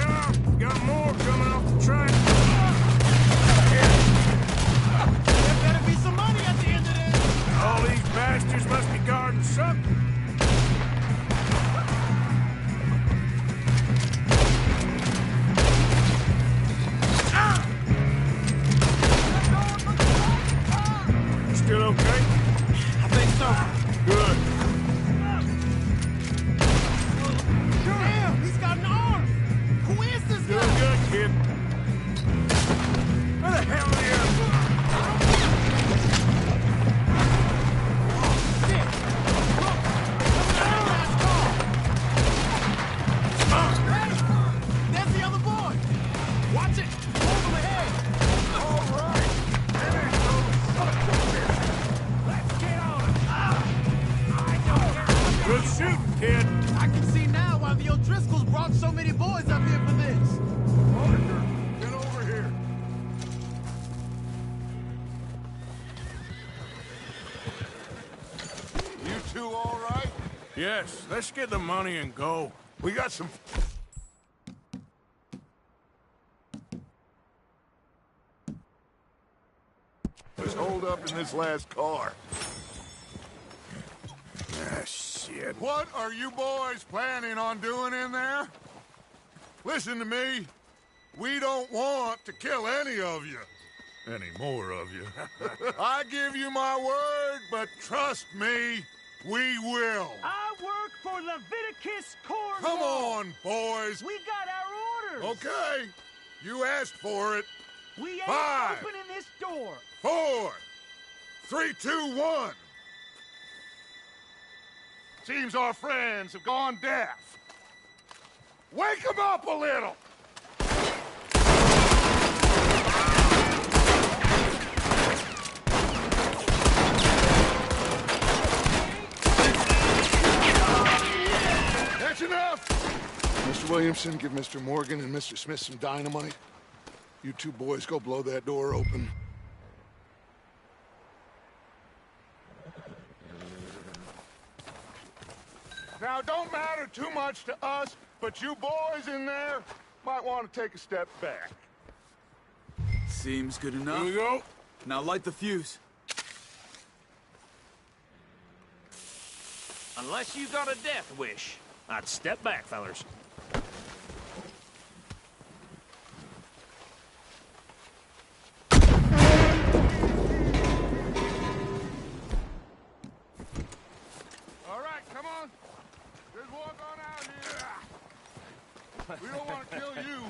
[SPEAKER 3] two all right?
[SPEAKER 2] Yes, let's get the money and go.
[SPEAKER 3] We got some... Let's hold up in this last car.
[SPEAKER 2] Ah, shit.
[SPEAKER 3] What are you boys planning on doing in there? Listen to me. We don't want to kill any of you. Any more of you. I give you my word, but trust me, we will.
[SPEAKER 14] I work for Leviticus Corps.
[SPEAKER 3] Come on, boys.
[SPEAKER 14] We got our orders.
[SPEAKER 3] Okay. You asked for it.
[SPEAKER 14] We ain't
[SPEAKER 3] 5,
[SPEAKER 14] opening this door.
[SPEAKER 3] 4, 3, 2, 1. Seems our friends have gone deaf. Wake them up a little! That's enough! Mr. Williamson, give Mr. Morgan and Mr. Smith some dynamite. You two boys go blow that door open. Now, it don't matter too much to us, but you boys in there might want to take a step back.
[SPEAKER 6] Seems good enough.
[SPEAKER 2] Here we go.
[SPEAKER 6] Now light the fuse.
[SPEAKER 1] Unless you got a death wish, I'd step back, fellers.
[SPEAKER 3] All right, come on. Just walk on out here. We don't want to kill you.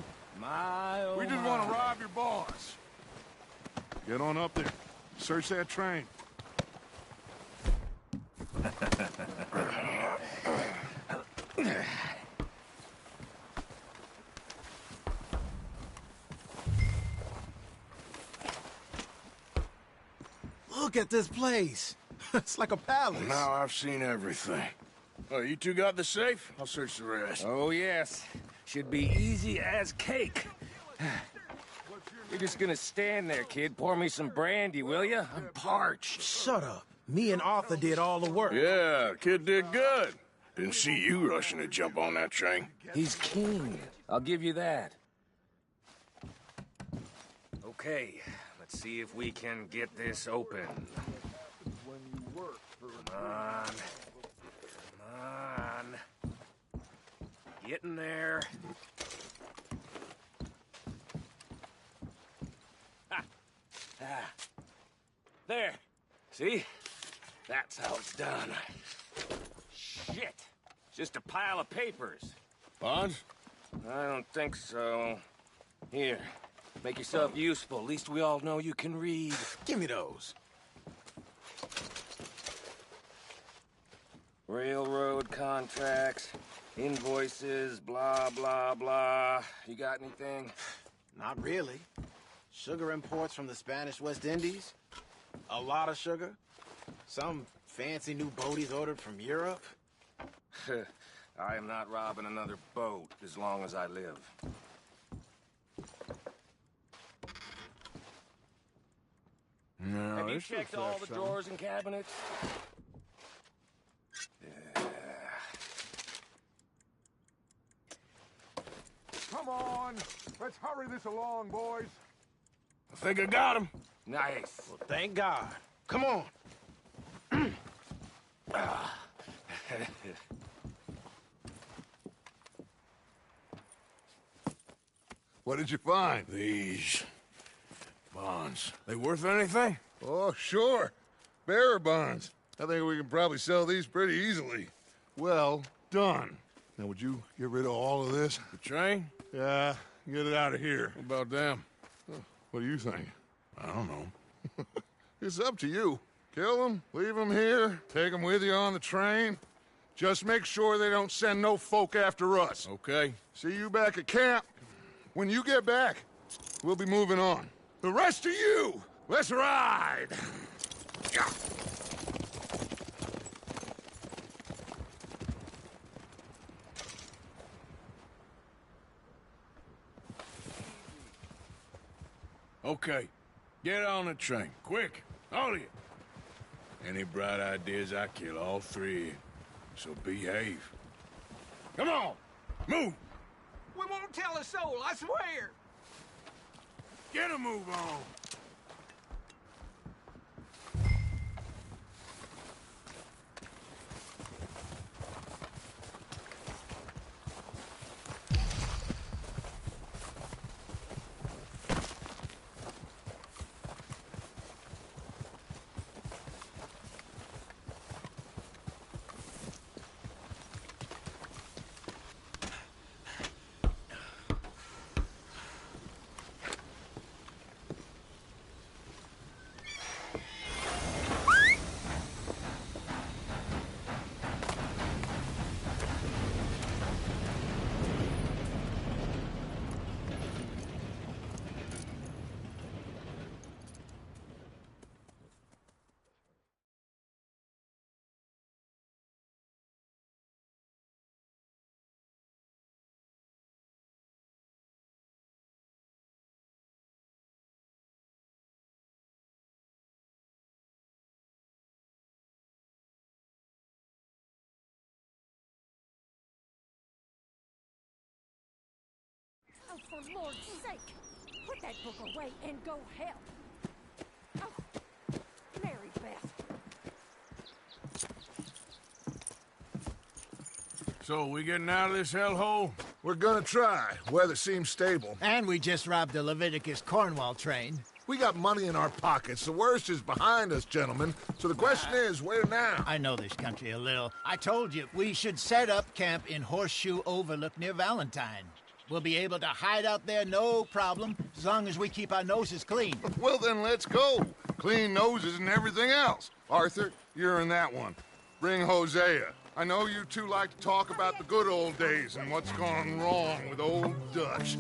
[SPEAKER 3] We just want to rob your boss. Get on up there. Search that train.
[SPEAKER 12] Look at this place. It's like a palace.
[SPEAKER 2] Now I've seen everything. Oh, you two got the safe? I'll search the rest.
[SPEAKER 1] Oh, yes. Should be easy as cake. You're just gonna stand there, kid. Pour me some brandy, will you? I'm parched.
[SPEAKER 12] Shut up. Me and Arthur did all the work.
[SPEAKER 2] Yeah, kid did good. Didn't see you rushing to jump on that train.
[SPEAKER 1] He's king. I'll give you that. Okay, let's see if we can get this open. Come on. Come on. Get in there. Ha. Ah. There. See? That's how it's done. Shit. Just a pile of papers.
[SPEAKER 2] Bonds?
[SPEAKER 1] I don't think so. Here. Make yourself useful. At least we all know you can read.
[SPEAKER 12] Give me those.
[SPEAKER 1] Railroad contracts, invoices, blah, blah, blah. You got anything?
[SPEAKER 15] Not really. Sugar imports from the Spanish West Indies. A lot of sugar. Some fancy new boat he's ordered from Europe.
[SPEAKER 1] I am not robbing another boat as long as I live.
[SPEAKER 2] No,
[SPEAKER 1] Have you
[SPEAKER 2] this
[SPEAKER 1] checked
[SPEAKER 2] looks
[SPEAKER 1] all
[SPEAKER 2] like
[SPEAKER 1] the
[SPEAKER 2] something.
[SPEAKER 1] drawers and cabinets?
[SPEAKER 3] Come on. Let's hurry this along, boys.
[SPEAKER 2] I think I got him.
[SPEAKER 1] Nice.
[SPEAKER 15] Well, thank God. Come on.
[SPEAKER 3] What did you find?
[SPEAKER 2] These bonds. They worth anything?
[SPEAKER 3] Oh, sure. Bearer bonds. I think we can probably sell these pretty easily. Well done. Now, would you get rid of all of this?
[SPEAKER 2] The train?
[SPEAKER 3] Yeah, get it out of here.
[SPEAKER 2] What about them?
[SPEAKER 3] What do you think?
[SPEAKER 2] I don't know.
[SPEAKER 3] It's up to you. Kill them, leave them here, take them with you on the train. Just make sure they don't send no folk after us.
[SPEAKER 2] Okay.
[SPEAKER 3] See you back at camp. When you get back, we'll be moving on. The rest of you, let's ride! Yeah.
[SPEAKER 2] Okay. Get on the train. Quick. All of you. Any bright ideas, I kill all three. So behave. Come on! Move!
[SPEAKER 14] We won't tell a soul, I swear!
[SPEAKER 2] Get a move on!
[SPEAKER 16] Oh, for Lord's sake! Put that book away and go help! Oh, Mary Beth.
[SPEAKER 2] So, we getting out of this hellhole?
[SPEAKER 3] We're gonna try. Weather seems stable.
[SPEAKER 11] And we just robbed the Leviticus Cornwall train.
[SPEAKER 3] We got money in our pockets. The worst is behind us, gentlemen. So the question is, where now?
[SPEAKER 11] I know this country a little. I told you, we should set up camp in Horseshoe Overlook near Valentine. We'll be able to hide out there, no problem, as long as we keep our noses clean.
[SPEAKER 3] Well, then let's go. Clean noses and everything else. Arthur, you're in that one. Bring Hosea. I know you two like to talk about the good old days and what's gone wrong with old Dutch.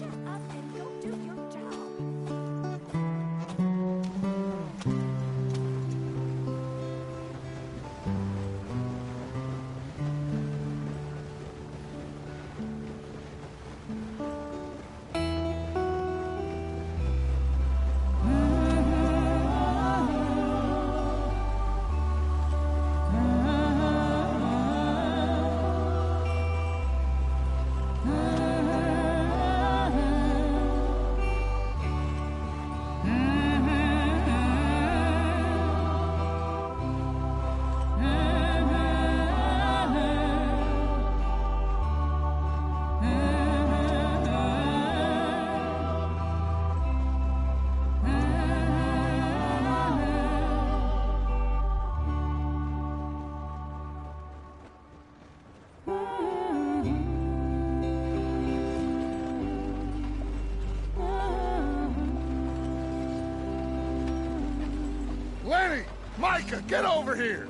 [SPEAKER 3] Micah, get over here!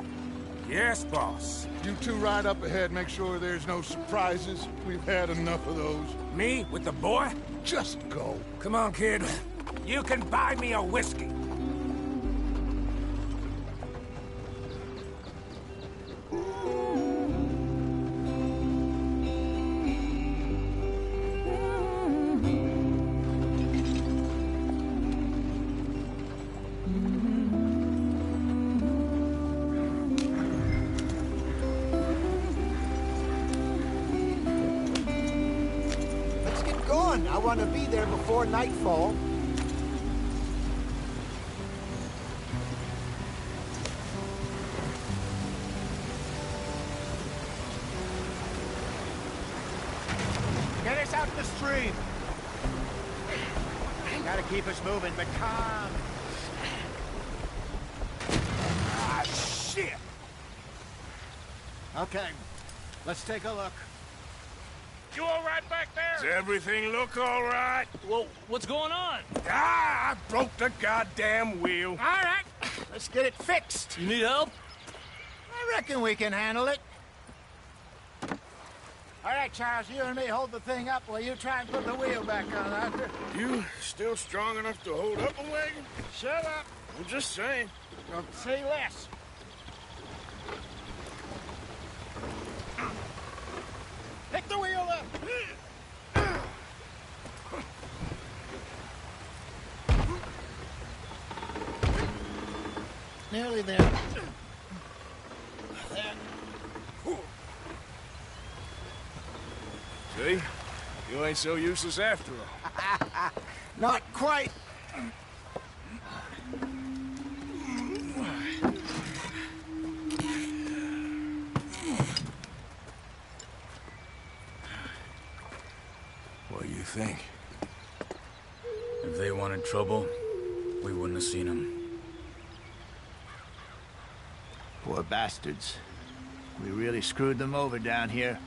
[SPEAKER 1] Yes, boss.
[SPEAKER 3] You two ride up ahead, make sure there's no surprises. We've had enough of those.
[SPEAKER 1] Me with the boy?
[SPEAKER 3] Just go.
[SPEAKER 1] Come on, kid. You can buy me a whiskey.
[SPEAKER 11] I want to be there before nightfall. Get us out the stream. Gotta keep us moving, but calm.
[SPEAKER 1] Ah, shit!
[SPEAKER 11] Okay, let's take a look.
[SPEAKER 1] You all right back there?
[SPEAKER 2] Does everything look all right?
[SPEAKER 5] Well, what's going on?
[SPEAKER 2] Ah, I broke the goddamn wheel.
[SPEAKER 11] All right, let's get it fixed.
[SPEAKER 5] You need help?
[SPEAKER 11] I reckon we can handle it. All right, Charles, you and me hold the thing up while you try and put the wheel back on, Arthur.
[SPEAKER 2] You still strong enough to hold up a wagon?
[SPEAKER 11] Shut up.
[SPEAKER 2] I'm just saying.
[SPEAKER 11] Don't say less. Pick the wheel up! Nearly there.
[SPEAKER 2] See? You ain't so useless after all.
[SPEAKER 11] Not quite.
[SPEAKER 2] What do you think?
[SPEAKER 6] If they wanted trouble, we wouldn't have seen them.
[SPEAKER 11] Poor bastards. We really screwed them over down here.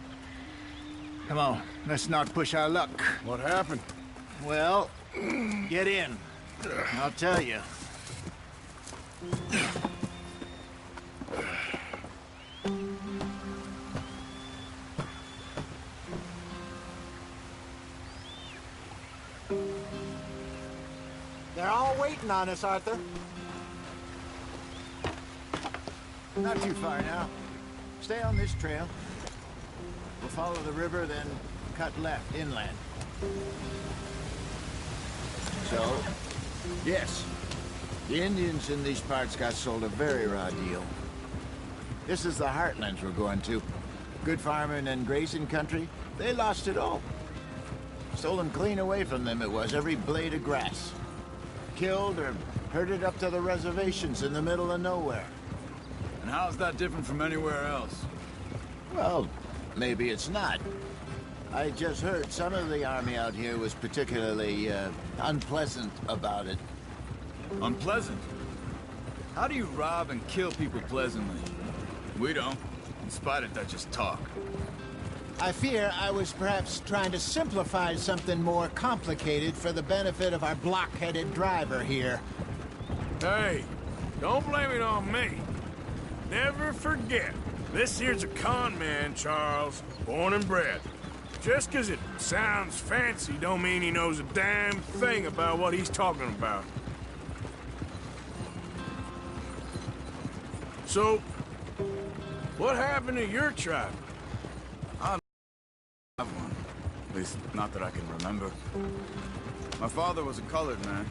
[SPEAKER 11] Come on, let's not push our luck.
[SPEAKER 2] What happened?
[SPEAKER 11] Well, get in. I'll tell you. They're all waiting on us, Arthur. Not too far now. Stay on this trail. We'll follow the river, then cut left inland. So, yes, the Indians in these parts got sold a very raw deal. This is the heartlands we're going to. Good farming and grazing country, they lost it all. Stolen clean away from them it was, every blade of grass. Killed or herded up to the reservations in the middle of nowhere.
[SPEAKER 6] And how's that different from anywhere else?
[SPEAKER 11] Well, maybe it's not. I just heard some of the army out here was particularly, unpleasant about it.
[SPEAKER 6] Unpleasant? How do you rob and kill people pleasantly? We don't, in spite of Dutch's talk.
[SPEAKER 11] I fear I was perhaps trying to simplify something more complicated for the benefit of our block-headed driver here.
[SPEAKER 2] Hey, don't blame it on me. Never forget, this here's a con man, Charles, born and bred. Just 'cause it sounds fancy don't mean he knows a damn thing about what he's talking about. So, what happened to your tribe?
[SPEAKER 6] I don't have one. At least, not that I can remember. My father was a colored man.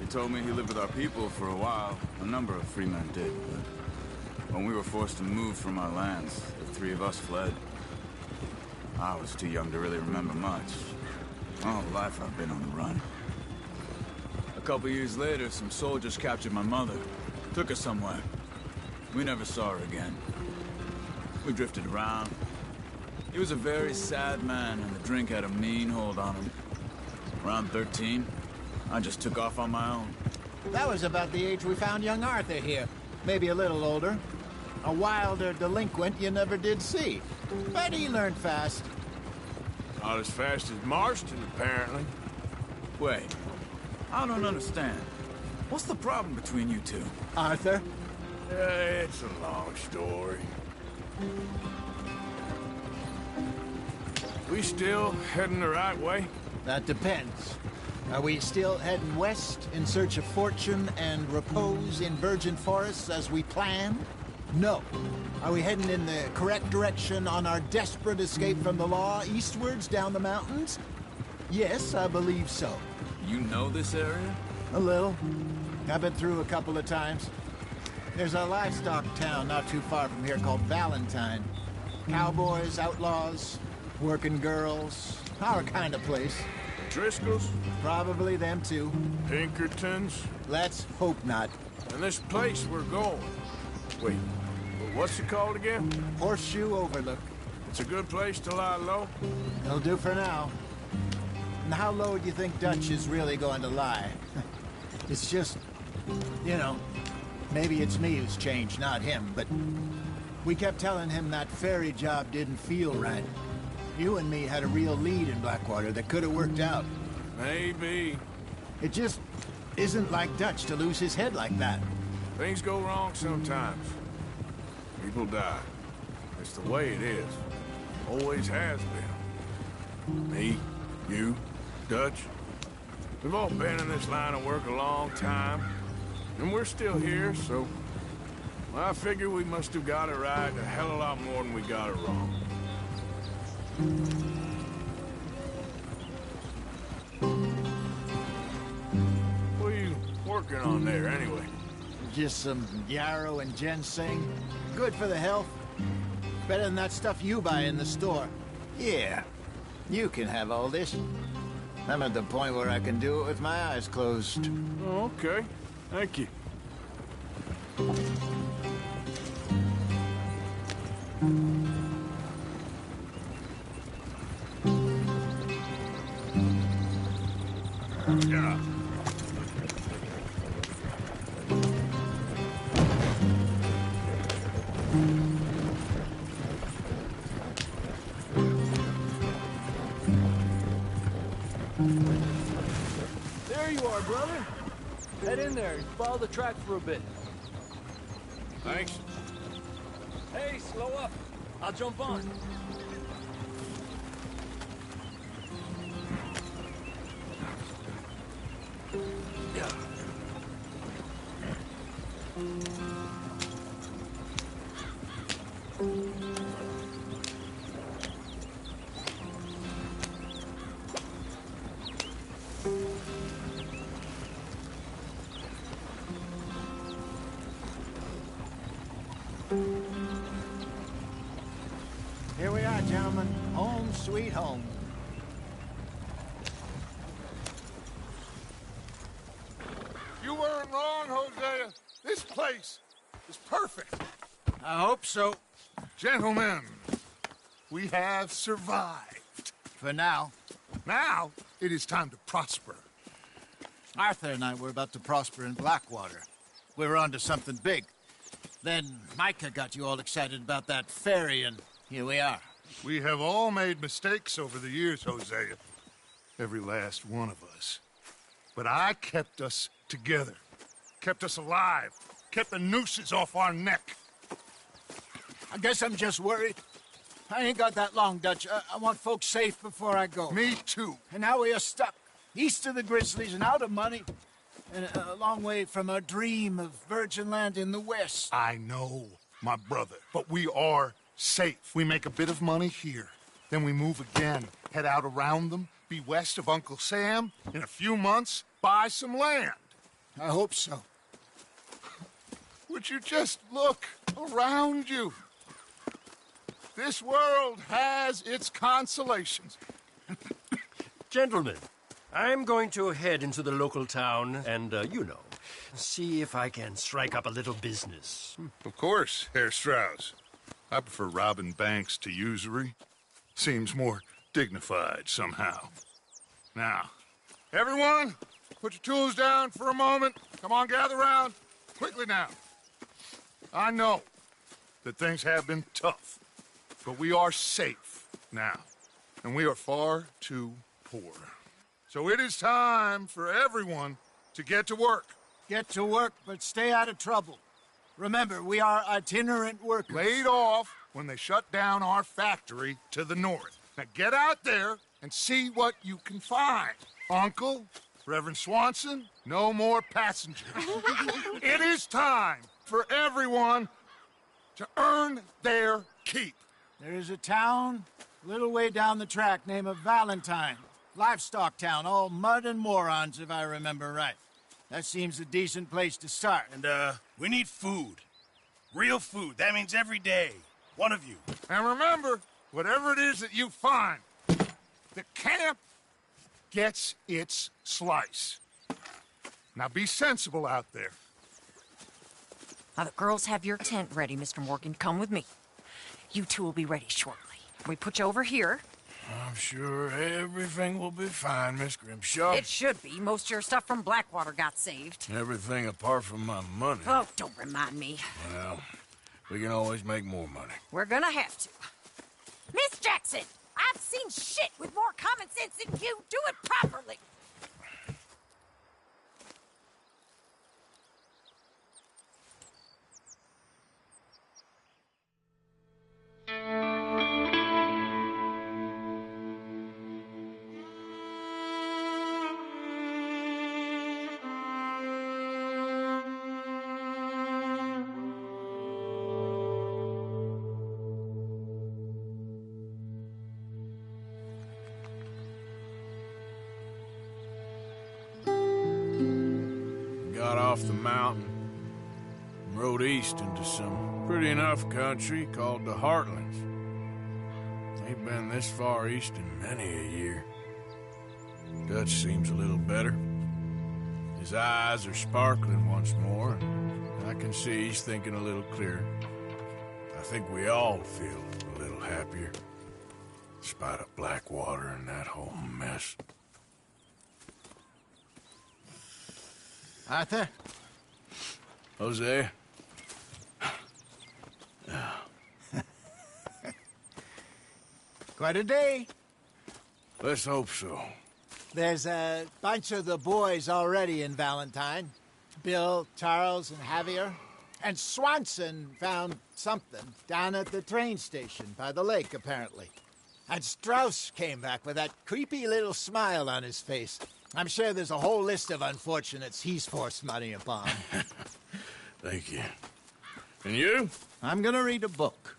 [SPEAKER 6] He told me he lived with our people for a while. A number of free men did, but when we were forced to move from our lands, the three of us fled. I was too young to really remember much. My whole life I've been on the run. A couple years later, some soldiers captured my mother. Took her somewhere. We never saw her again. We drifted around. He was a very sad man, and the drink had a mean hold on him. Around 13, I just took off on my own.
[SPEAKER 11] That was about the age we found young Arthur here. Maybe a little older. A wilder delinquent you never did see. But he learned fast.
[SPEAKER 2] Not as fast as Marston, apparently.
[SPEAKER 6] Wait, I don't understand. What's the problem between you two?
[SPEAKER 11] Arthur?
[SPEAKER 2] It's a long story. We still heading the right way?
[SPEAKER 11] That depends. Are we still heading west in search of fortune and repose in virgin forests as we planned? No. Are we heading in the correct direction on our desperate escape from the law eastwards down the mountains? Yes, I believe so.
[SPEAKER 6] You know this area?
[SPEAKER 11] A little. I've been through a couple of times. There's a livestock town not too far from here called Valentine. Cowboys, outlaws, working girls, our kind of place.
[SPEAKER 2] Driscoll's?
[SPEAKER 11] Probably them too.
[SPEAKER 2] Pinkertons?
[SPEAKER 11] Let's hope not.
[SPEAKER 2] And this place we're going. Wait, what's it called again?
[SPEAKER 11] Horseshoe Overlook.
[SPEAKER 2] It's a good place to lie low?
[SPEAKER 11] It'll do for now. And how low do you think Dutch is really going to lie? It's just, you know, maybe it's me who's changed, not him, but we kept telling him that ferry job didn't feel right. You and me had a real lead in Blackwater that could have worked out.
[SPEAKER 2] Maybe.
[SPEAKER 11] It just isn't like Dutch to lose his head like that.
[SPEAKER 2] Things go wrong sometimes. People die. It's the way it is. Always has been. Me, you, Dutch. We've all been in this line of work a long time. And we're still here, so... well, I figure we must have got it right a hell of a lot more than we got it wrong. What are you working on there, anyway?
[SPEAKER 11] Just some yarrow and ginseng. Good for the health. Better than that stuff you buy in the store. Yeah, you can have all this. I'm at the point where I can do it with my eyes closed.
[SPEAKER 2] Oh, okay. Thank you.
[SPEAKER 3] Yeah.
[SPEAKER 13] There you are, brother. Head in there and follow the track for a bit.
[SPEAKER 2] Thanks.
[SPEAKER 13] Hey, slow up. I'll jump on.
[SPEAKER 11] Here we are, gentlemen. Home sweet home.
[SPEAKER 3] You weren't wrong, Hosea. This place is perfect.
[SPEAKER 11] I hope so.
[SPEAKER 3] Gentlemen, we have survived.
[SPEAKER 11] For now.
[SPEAKER 3] Now, it is time to prosper.
[SPEAKER 11] Arthur and I were about to prosper in Blackwater. We were onto something big. Then Micah got you all excited about that ferry, and here we are.
[SPEAKER 3] We have all made mistakes over the years, Hosea. Every last one of us. But I kept us together. Kept us alive. Kept the nooses off our neck.
[SPEAKER 11] I guess I'm just worried. I ain't got that long, Dutch. I want folks safe before I go.
[SPEAKER 3] Me too.
[SPEAKER 11] And now we are stuck. East of the Grizzlies and out of money. And a long way from our dream of virgin land in the west.
[SPEAKER 3] I know, my brother. But we are safe. We make a bit of money here. Then we move again. Head out around them. Be west of Uncle Sam. In a few months, buy some land.
[SPEAKER 11] I hope so.
[SPEAKER 3] Would you just look around you? This world has its consolations.
[SPEAKER 17] Gentlemen, I'm going to head into the local town and, see if I can strike up a little business.
[SPEAKER 3] Of course, Herr Strauss. I prefer robbing banks to usury. Seems more dignified somehow. Now, everyone, put your tools down for a moment. Come on, gather round. Quickly now. I know that things have been tough, but we are safe now, and we are far too poor. So it is time for everyone to get to work.
[SPEAKER 11] Get to work, but stay out of trouble. Remember, we are itinerant workers.
[SPEAKER 3] Laid off when they shut down our factory to the north. Now get out there and see what you can find. Uncle, Reverend Swanson, no more passengers. It is time for everyone to earn their keep.
[SPEAKER 11] There is a town a little way down the track named Valentine. Livestock town, all mud and morons, if I remember right. That seems a decent place to start.
[SPEAKER 4] And, we need food. Real food. That means every day. One of you.
[SPEAKER 3] And remember, whatever it is that you find, the camp gets its slice. Now be sensible out there.
[SPEAKER 18] Now, the girls have your tent ready, Mr. Morgan. Come with me. You two will be ready shortly. We put you over here.
[SPEAKER 2] I'm sure everything will be fine, Miss Grimshaw.
[SPEAKER 18] It should be. Most of your stuff from Blackwater got saved.
[SPEAKER 2] Everything apart from my money.
[SPEAKER 18] Oh, don't remind me.
[SPEAKER 2] Well, we can always make more money.
[SPEAKER 18] We're gonna have to. Miss Jackson, I've seen shit with more common sense than you. Do it properly.
[SPEAKER 2] Got off the mountain and rode east into some pretty enough country called the Heartlands. Ain't been this far east in many a year. Dutch seems a little better. His eyes are sparkling once more, and I can see he's thinking a little clearer. I think we all feel a little happier, in spite of Blackwater and that whole mess.
[SPEAKER 11] Arthur?
[SPEAKER 2] Jose?
[SPEAKER 11] Quite a day.
[SPEAKER 2] Let's hope so.
[SPEAKER 11] There's a bunch of the boys already in Valentine. Bill, Charles, and Javier. And Swanson found something down at the train station by the lake, apparently. And Strauss came back with that creepy little smile on his face. I'm sure there's a whole list of unfortunates he's forced money upon.
[SPEAKER 2] Thank you. And you?
[SPEAKER 11] I'm gonna read a book.